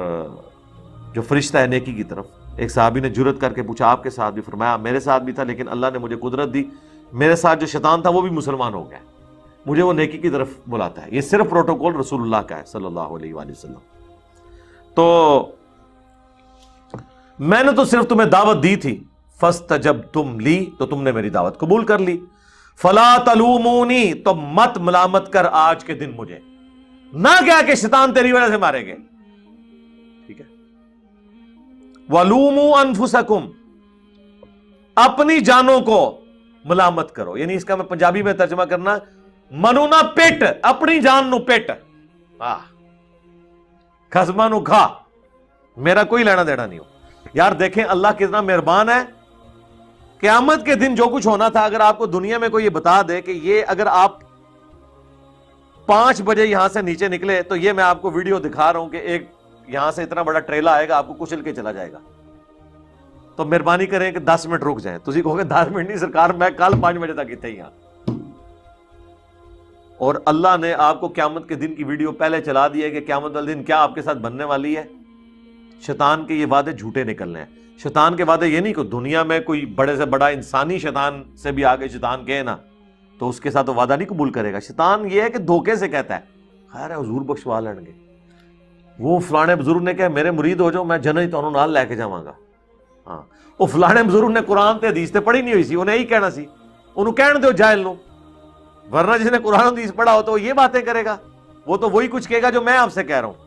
جو فرشتہ ہے نیکی کی طرف۔ ایک صحابی نے جرت کر کے پوچھا آپ کے ساتھ بھی؟ فرمایا میرے ساتھ بھی تھا، لیکن اللہ نے مجھے قدرت دی، میرے ساتھ جو شیطان تھا وہ بھی مسلمان ہو گیا، مجھے وہ نیکی کی طرف بلاتا ہے۔ یہ صرف پروٹوکول رسول اللہ کا ہے صلی اللہ علیہ وآلہ وسلم۔ تو میں نے تو صرف تمہیں دعوت دی تھی، فاستجبتم لی، تو تم نے میری دعوت قبول کر لی، فلا تلومونی، تو مت ملامت کر آج کے دن مجھے، نہ کیا کہ شیطان تیری وجہ سے مارے گئے، ٹھیک ہے؟ وَلُومُوا أَنفُسَكُمْ، اپنی جانوں کو ملامت کرو، یعنی اس کا میں پنجابی میں ترجمہ کرنا، منو نہ پیٹ، اپنی جان نو پیٹ، خزمہ نو کھا، میرا کوئی لینا دینا نہیں ہو۔ یار دیکھیں اللہ کتنا مہربان ہے، قیامت کے دن جو کچھ ہونا تھا اگر آپ کو دنیا میں کوئی یہ بتا دے کہ یہ اگر آپ 5 بجے یہاں سے نیچے نکلے تو یہ میں آپ کو ویڈیو دکھا رہا ہوں کہ ایک یہاں سے اتنا بڑا ٹریلا آئے گا آپ کو کچل کے چلا جائے گا، تو مہربانی کریں کہ 10 منٹ رک جائیں۔ تسی کہو گے 10 منٹ نہیں سرکار، میں کل 5 بجے تک اتنے ہی ہاں، اور اللہ نے آپ کو قیامت کے دن کی ویڈیو پہلے چلا دی ہے کہ قیامت والے دن کیا آپ کے ساتھ بننے والی ہے۔ شیطان کے یہ وعدے جھوٹے نکلنے ہیں۔ شیطان کے وعدے یہ نہیں کہ دنیا میں کوئی بڑے سے بڑا انسانی شیطان سے بھی آگے شیطان کہے نا تو اس کے ساتھ وہ وعدہ نہیں قبول کرے گا۔ شیطان یہ ہے کہ دھوکے سے کہتا ہے خیر ہے حضور بخشوا لیں گے، وہ فلانے بزرگ نے کہا میرے مرید ہو جاؤ میں جنت تانوں نال لے کے جاواں گا، ہاں وہ فلانے بزرگ نے قرآن تے حدیث تے پڑھی نہیں ہوئی سی، انہیں یہی کہنا سی، انہوں کہن دیو جاہل نو، ورنہ جس نے قرآن حدیث پڑھا ہو تو وہ یہ باتیں کرے گا، وہ تو وہی کچھ کہے گا جو میں آپ سے کہہ رہا ہوں۔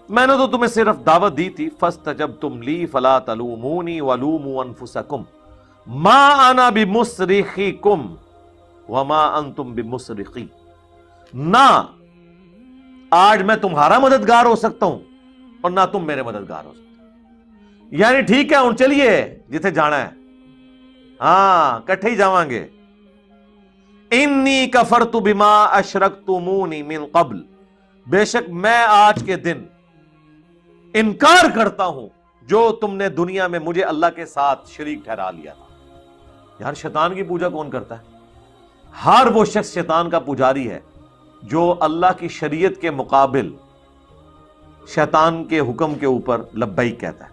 میں نے تو تمہیں صرف دعوت دی تھی، فاستجبتم لی فلا تلومونی ولوموا انفسکم ما انا بمصرخکم وما انتم بمصرخی، نہ آج میں تمہارا مددگار ہو سکتا ہوں اور نہ تم میرے مددگار ہو سکتے، یعنی ٹھیک ہے ہن چلیے جتھے جانا ہے، ہاں کٹھے ہی جاواں گے۔ انی کفرت بما اشرکتمونی من قبل، بے شک میں آج کے دن انکار کرتا ہوں جو تم نے دنیا میں مجھے اللہ کے ساتھ شریک ٹھہرا لیا تھا۔ یار شیطان کی پوجا کون کرتا ہے؟ ہر وہ شخص شیطان کا پجاری ہے جو اللہ کی شریعت کے مقابل شیطان کے حکم کے اوپر لبیک کہتا ہے.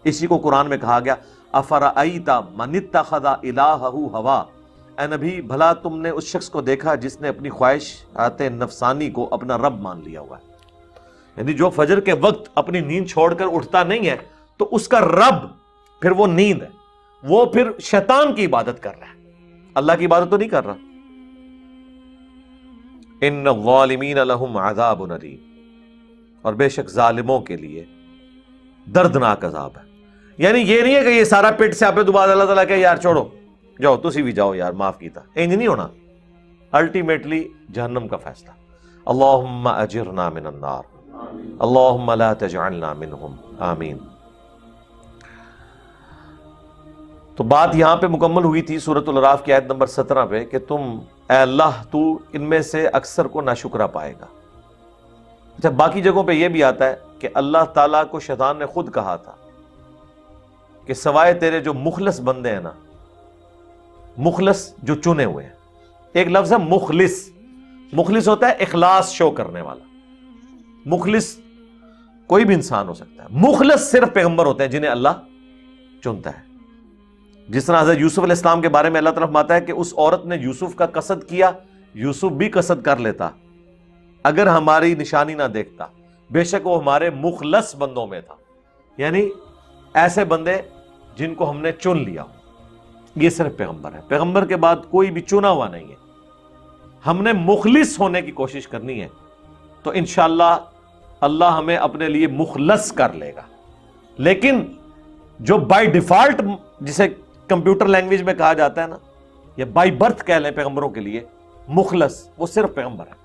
اسی کو قرآن میں کہا گیا افرأیت من اتخذ الہہ ہوا، اے نبی بھلا تم نے اس شخص کو دیکھا جس نے اپنی خواہشات نفسانی کو اپنا رب مان لیا ہوا ہے. یعنی جو فجر کے وقت اپنی نیند چھوڑ کر اٹھتا نہیں ہے تو اس کا رب پھر وہ نیند ہے، وہ پھر شیطان کی عبادت کر رہا ہے، اللہ کی عبادت تو نہیں کر رہا. ان الظالمین لہم عذاب علیم، اور بے شک ظالموں کے لیے دردناک عذاب ہے. یعنی یہ نہیں ہے کہ یہ سارا پیٹ سے آپ دوبارہ اللہ تعالیٰ کہ یار چھوڑو جاؤ تسی بھی جاؤ یار معاف کیتا، انج نہیں ہونا. الٹیمیٹلی جہنم کا فیصلہ. اللہم اجرنا من النار، اللہم لا تجعلنا منہم، آمین. تو بات یہاں پہ مکمل ہوئی تھی سورۃ الاعراف کی آیت نمبر 17 پہ کہ تم اے اللہ تو ان میں سے اکثر کو ناشکرا پائے گا. اچھا باقی جگہوں پہ یہ بھی آتا ہے کہ اللہ تعالیٰ کو شیطان نے خود کہا تھا کہ سوائے تیرے جو مخلص بندے ہیں نا، مخلص جو چنے ہوئے ہیں، ایک لفظ ہے مخلص. مخلص ہوتا ہے اخلاص شو کرنے والا. مخلص کوئی بھی انسان ہو سکتا ہے، مخلص صرف پیغمبر ہوتے ہیں جنہیں اللہ چنتا ہے. جس طرح حضرت یوسف علیہ السلام کے بارے میں اللہ تعالیٰ فرماتا ہے کہ اس عورت نے یوسف کا قصد کیا، یوسف بھی قصد کر لیتا اگر ہماری نشانی نہ دیکھتا، بے شک وہ ہمارے مخلص بندوں میں تھا. یعنی ایسے بندے جن کو ہم نے چن لیا. یہ صرف پیغمبر ہے، پیغمبر کے بعد کوئی بھی چنا ہوا نہیں ہے. ہم نے مخلص ہونے کی کوشش کرنی ہے تو انشاءاللہ اللہ ہمیں اپنے لیے مخلص کر لے گا. لیکن جو بائی ڈیفالٹ جسے کمپیوٹر لینگویج میں کہا جاتا ہے نا، یا بائی برتھ کہہ لیں پیغمبروں کے لیے مخلص، وہ صرف پیغمبر ہے.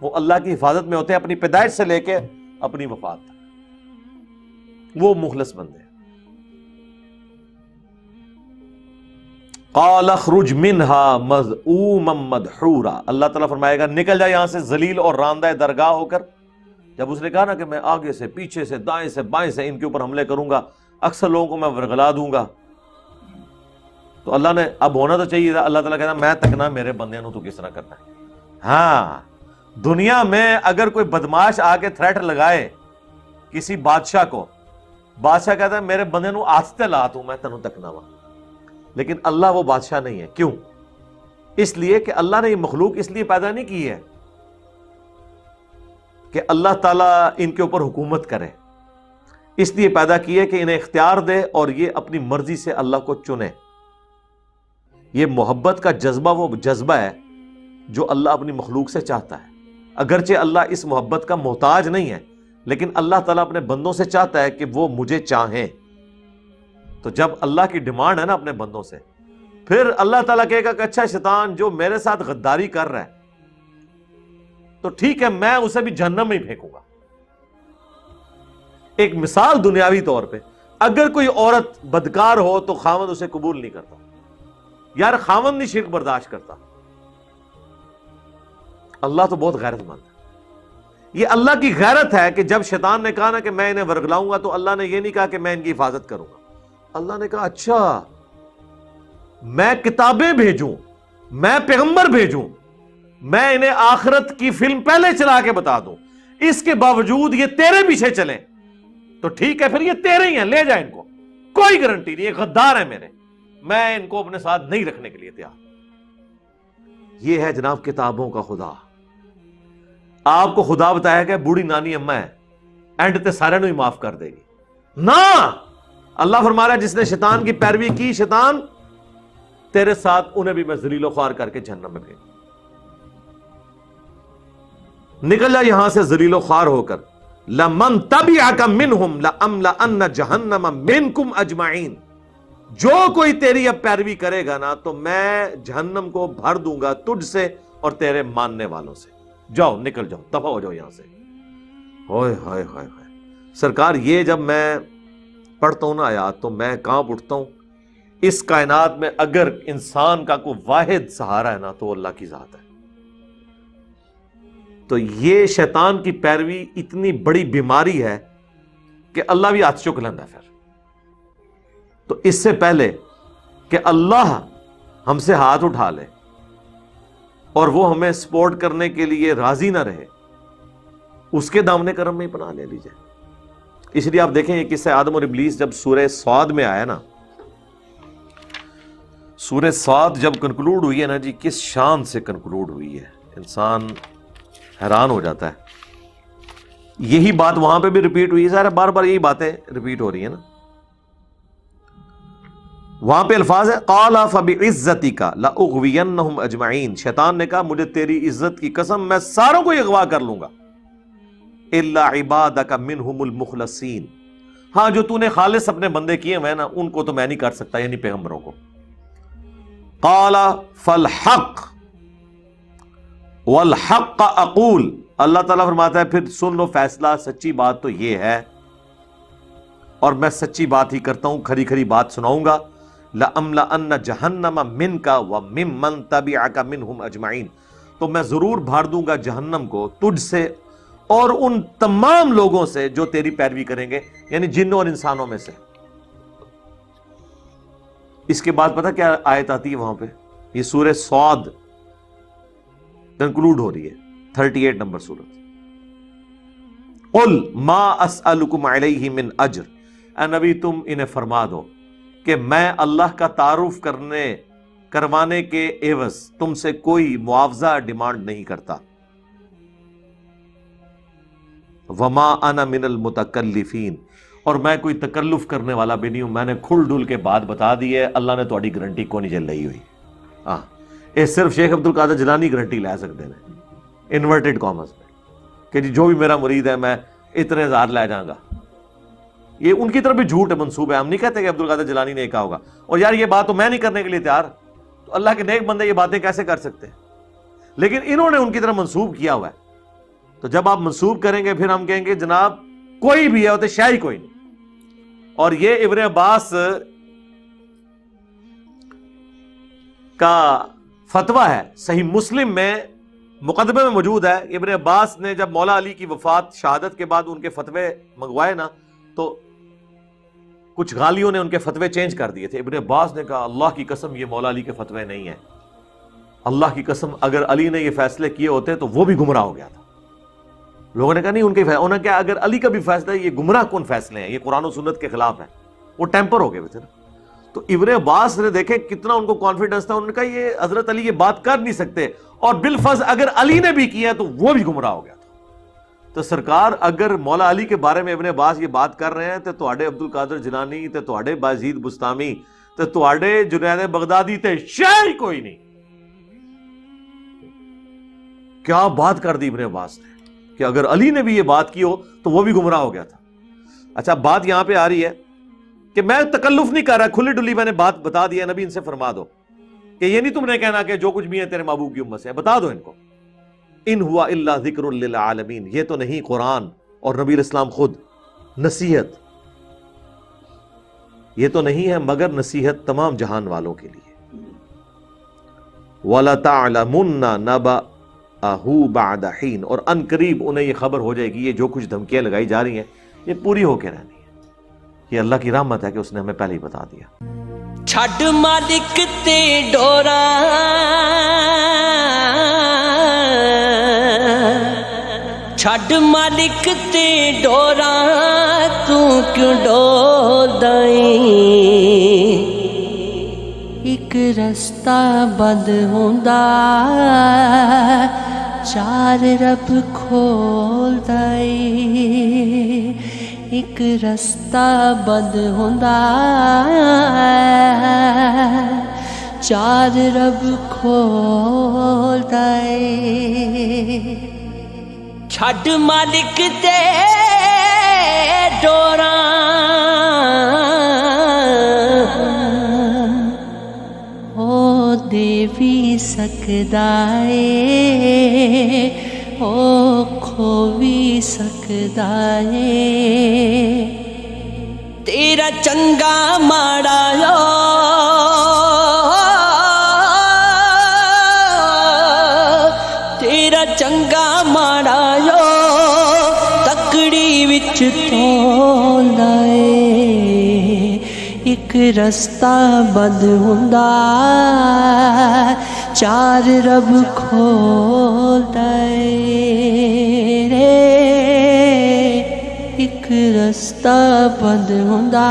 وہ اللہ کی حفاظت میں ہوتے ہیں اپنی پیدائش سے لے کے اپنی وفات تک، وہ مخلص بندے ہیں. قال اخرج منها مذءوما مدحورا، اللہ تعالیٰ فرمائے گا نکل جا یہاں سے ذلیل اور راندہ درگاہ ہو کر. جب اس نے کہا نا کہ میں آگے سے پیچھے سے دائیں سے بائیں سے ان کے اوپر حملے کروں گا، اکثر لوگوں کو میں ورغلا دوں گا، تو اللہ نے اب ہونا تو چاہیے تھا. اللہ تعالیٰ کہتا میں تکنا میرے بندے نو تو کس طرح کرنا ہے. ہاں دنیا میں اگر کوئی بدماش آ کے تھریٹ لگائے کسی بادشاہ کو، بادشاہ کہتا ہے میرے بندے نو آستے لا تو میں تینوں تکنا وا. لیکن اللہ وہ بادشاہ نہیں ہے. کیوں؟ اس لیے کہ اللہ نے یہ مخلوق اس لیے پیدا نہیں کی ہے کہ اللہ تعالیٰ ان کے اوپر حکومت کرے، اس لیے پیدا کی ہے کہ انہیں اختیار دے اور یہ اپنی مرضی سے اللہ کو چنے. یہ محبت کا جذبہ وہ جذبہ ہے جو اللہ اپنی مخلوق سے چاہتا ہے. اگرچہ اللہ اس محبت کا محتاج نہیں ہے، لیکن اللہ تعالیٰ اپنے بندوں سے چاہتا ہے کہ وہ مجھے چاہیں. تو جب اللہ کی ڈیمانڈ ہے نا اپنے بندوں سے، پھر اللہ تعالیٰ کہے گا کہ اچھا شیطان جو میرے ساتھ غداری کر رہا ہے تو ٹھیک ہے میں اسے بھی جہنم میں ہی پھینکوں گا. ایک مثال دنیاوی طور پہ، اگر کوئی عورت بدکار ہو تو خاوند اسے قبول نہیں کرتا. یار خاوند نہیں شرک برداشت کرتا. اللہ تو بہت غیرت مند ہے. یہ اللہ کی غیرت ہے کہ جب شیطان نے کہا نا کہ میں انہیں ورگلاؤں گا تو اللہ نے یہ نہیں کہا کہ میں ان کی حفاظت کروں گا. اللہ نے کہا اچھا میں کتابیں بھیجوں، میں پیغمبر بھیجوں، میں انہیں آخرت کی فلم پہلے چلا کے بتا دوں، اس کے باوجود یہ تیرے پیچھے چلیں تو ٹھیک ہے، پھر یہ تیرے ہی ہیں، لے جائیں ان کو، کوئی گارنٹی نہیں، یہ غدار ہیں میرے، میں ان کو اپنے ساتھ نہیں رکھنے کے لیے تیار. یہ ہے جناب کتابوں کا خدا. آپ کو خدا بتایا کہ بوڑھی نانی اماں ہے، اینڈ تے سارے نو ہی معاف کر دے گی. نہ، اللہ فرما رہا ہے جس نے شیطان کی پیروی کی، شیطان تیرے ساتھ انہیں بھی میں ذلیل و خوار کر کے جہنم میں بھیجوں. نکل جا یہاں سے ذلیل و خوار ہو کر. لمن تبعک منہم لأملأن جہنم منکم اجمعین، جو کوئی تیری اب پیروی کرے گا نا تو میں جہنم کو بھر دوں گا تجھ سے اور تیرے ماننے والوں سے. جاؤ نکل جاؤ، دفع ہو جاؤ یہاں سے. ہوئے ہوئے ہوئے ہوئے سرکار، یہ جب میں پڑھتا ہوں نا آیات تو میں کانپ اٹھتا ہوں. اس کائنات میں اگر انسان کا کوئی واحد سہارا ہے نا تو اللہ کی ذات ہے. تو یہ شیطان کی پیروی اتنی بڑی بیماری ہے کہ اللہ بھی ہاتھ چک لینا ہے. پھر تو اس سے پہلے کہ اللہ ہم سے ہاتھ اٹھا لے اور وہ ہمیں سپورٹ کرنے کے لیے راضی نہ رہے، اس کے دامن کرم میں ہی پناہ لے لیجئے۔ اس لیے آپ دیکھیں یہ قصہ آدم اور ابلیس جب سورہ صاد میں آیا نا، سورہ صاد جب کنکلوڈ ہوئی ہے نا جی، کس شان سے کنکلوڈ ہوئی ہے، انسان حیران ہو جاتا ہے۔ یہی بات وہاں پہ بھی ریپیٹ ہوئی ہے، ظاہر بار بار یہی باتیں ریپیٹ ہو رہی ہیں نا۔ وہاں پہ الفاظ ہے قال فبعزتک لاغوینہم اجمعین، شیطان نے کہا مجھے تیری عزت کی قسم میں ساروں کو اغوا کر لوں گا، الا عبادک منہم المخلصین، ہاں جو تو نے خالص اپنے بندے کیے ہوئے نا ان کو تو میں نہیں کر سکتا، یعنی پیغمبروں کو۔ قال فالحق والحق اقول، اللہ تعالیٰ فرماتا ہے پھر سن لو فیصلہ، سچی بات تو یہ ہے اور میں سچی بات ہی کرتا ہوں، کھری کھری بات سناؤں گا۔ لَأَمْلَأَنَّ جَهَنَّمَ مِنْكَ وَمِمَّنْ تَبِعَكَ مِنْهُمْ أَجْمَعِينَ، تو میں ضرور بھار دوں گا جہنم کو تجھ سے اور ان تمام لوگوں سے جو تیری پیروی کریں گے، یعنی جنوں اور انسانوں میں سے۔ اس کے بعد پتہ کیا آیت آتی ہے وہاں پہ؟ یہ سورہ صاد کنکلوڈ ہو رہی ہے، 38 نمبر سورت۔ قل ما اسألکم علیہ من اجر، اے نبی تم انہیں فرما دو کہ میں اللہ کا تعارف کروانے کے عوض تم سے کوئی معاوضہ ڈیمانڈ نہیں کرتا۔ وما انا من المتکلفین، اور میں کوئی تکلف کرنے والا بھی نہیں ہوں، میں نے کھل ڈل کے بات بتا دی ہے، اللہ نے تہاڈی گارنٹی کو نہیں چل رہی ہوئی۔ ہاں یہ صرف شیخ عبد القادر جیلانی گارنٹی لے سکتے ہیں انورٹڈ کامرس میں کہ جی جو بھی میرا مرید ہے میں اتنے ہزار لے جاؤں گا۔ یہ ان کی طرف بھی جھوٹ ہے، منسوب ہے، ہم نہیں کہتے کہ عبد القادر جیلانی نے کہا ہوگا، اور یار یہ بات تو میں نہیں کرنے کے لیے تیار، تو اللہ کے نیک بندے یہ باتیں کیسے کر سکتے ہیں؟ لیکن انہوں نے ان کی طرف منسوب کیا ہوا ہے، تو جب آپ منسوب کریں گے پھر ہم کہیں گے جناب کوئی بھی ہے ہوتے شاہی کوئی نہیں۔ اور یہ ابن عباس کا فتویٰ ہے، صحیح مسلم میں مقدمے میں موجود ہے۔ ابن عباس نے جب مولا علی کی وفات شہادت کے بعد ان کے فتوے منگوائے نا، تو کچھ غالیوں نے ان کے فتوے چینج کر دیے تھے۔ ابن عباس نے کہا اللہ کی قسم یہ مولا علی کے فتوے نہیں ہیں، اللہ کی قسم اگر علی نے یہ فیصلے کیے ہوتے تو وہ بھی گمراہ ہو گیا تھا۔ لوگوں نے کہا نہیں ان کے انہوں نے کہا اگر علی کا بھی فیصلہ ہے، یہ گمراہ کون فیصلے ہیں، یہ قرآن و سنت کے خلاف ہیں، وہ ٹیمپر ہو گئے ہوئے تھے نا۔ تو ابن عباس نے دیکھے کتنا ان کو کانفیڈنس تھا، انہوں نے کہا یہ حضرت علی یہ بات کر نہیں سکتے، اور بالفرض اگر علی نے بھی کیا تو وہ بھی گمراہ ہو گیا تھا۔ تو سرکار اگر مولا علی کے بارے میں ابن عباس یہ بات کر رہے ہیں تو تواڈے عبد القادر جیلانی تے تواڈے بایزید بستامی تے تواڈے جنید بغدادی تے شاہی کوئی نہیں۔ کیا بات کر دی ابن عباس نے کہ اگر علی نے بھی یہ بات کی ہو تو وہ بھی گمراہ ہو گیا تھا۔ اچھا بات یہاں پہ آ رہی ہے کہ میں تکلف نہیں کر رہا، کھلی ڈلی میں نے بات بتا دی ہے، نبی ان سے فرما دو کہ یہ نہیں تم نے کہنا کہ جو کچھ بھی ہے تیرے محبوب کی امت سے، بتا دو ان کو ان ہوا الا ذکر للعالمین، یہ تو نہیں قرآن اور نبی الاسلام خود نصیحت، یہ تو نہیں ہے مگر نصیحت تمام جہان والوں کے لیے۔ وَلَتَعْلَمُنَّ نَبَأَهُ بَعْدَ حِينٍ، اور ان قریب انہیں یہ خبر ہو جائے گی، یہ جو کچھ دھمکیاں لگائی جا رہی ہیں یہ پوری ہو کے رہنی ہے۔ یہ اللہ کی رحمت ہے کہ اس نے ہمیں پہلے ہی بتا دیا۔ چھڈ مالک تے ڈورا چھڈ مالک تے ڈورا تو کیوں ڈولدا ایں، ایک رستہ بند ہوندا چار رب کھولدا ایں، ایک رستہ بند ہوندا چار رب کھولدا اے۔ چھڈ مالک تے ڈوراں او دے وی سکدا اے، او کھو وی سکدا اے، تیرا چنگا ماڑا لو تیرا چنگا ماڑا لو تکڑی وچ تولدا اے، ایک ਇੱਕ ਰਸਤਾ ਬੰਦ ਹੁੰਦਾ ਚਾਰ ਰੱਬ ਖੋਲਦਾ ਏ ਰੇ ਇੱਕ ਰਸਤਾ ਬੰਦ ਹੁੰਦਾ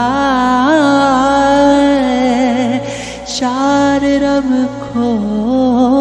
ਚਾਰ ਰੱਬ ਖੋਲਦਾ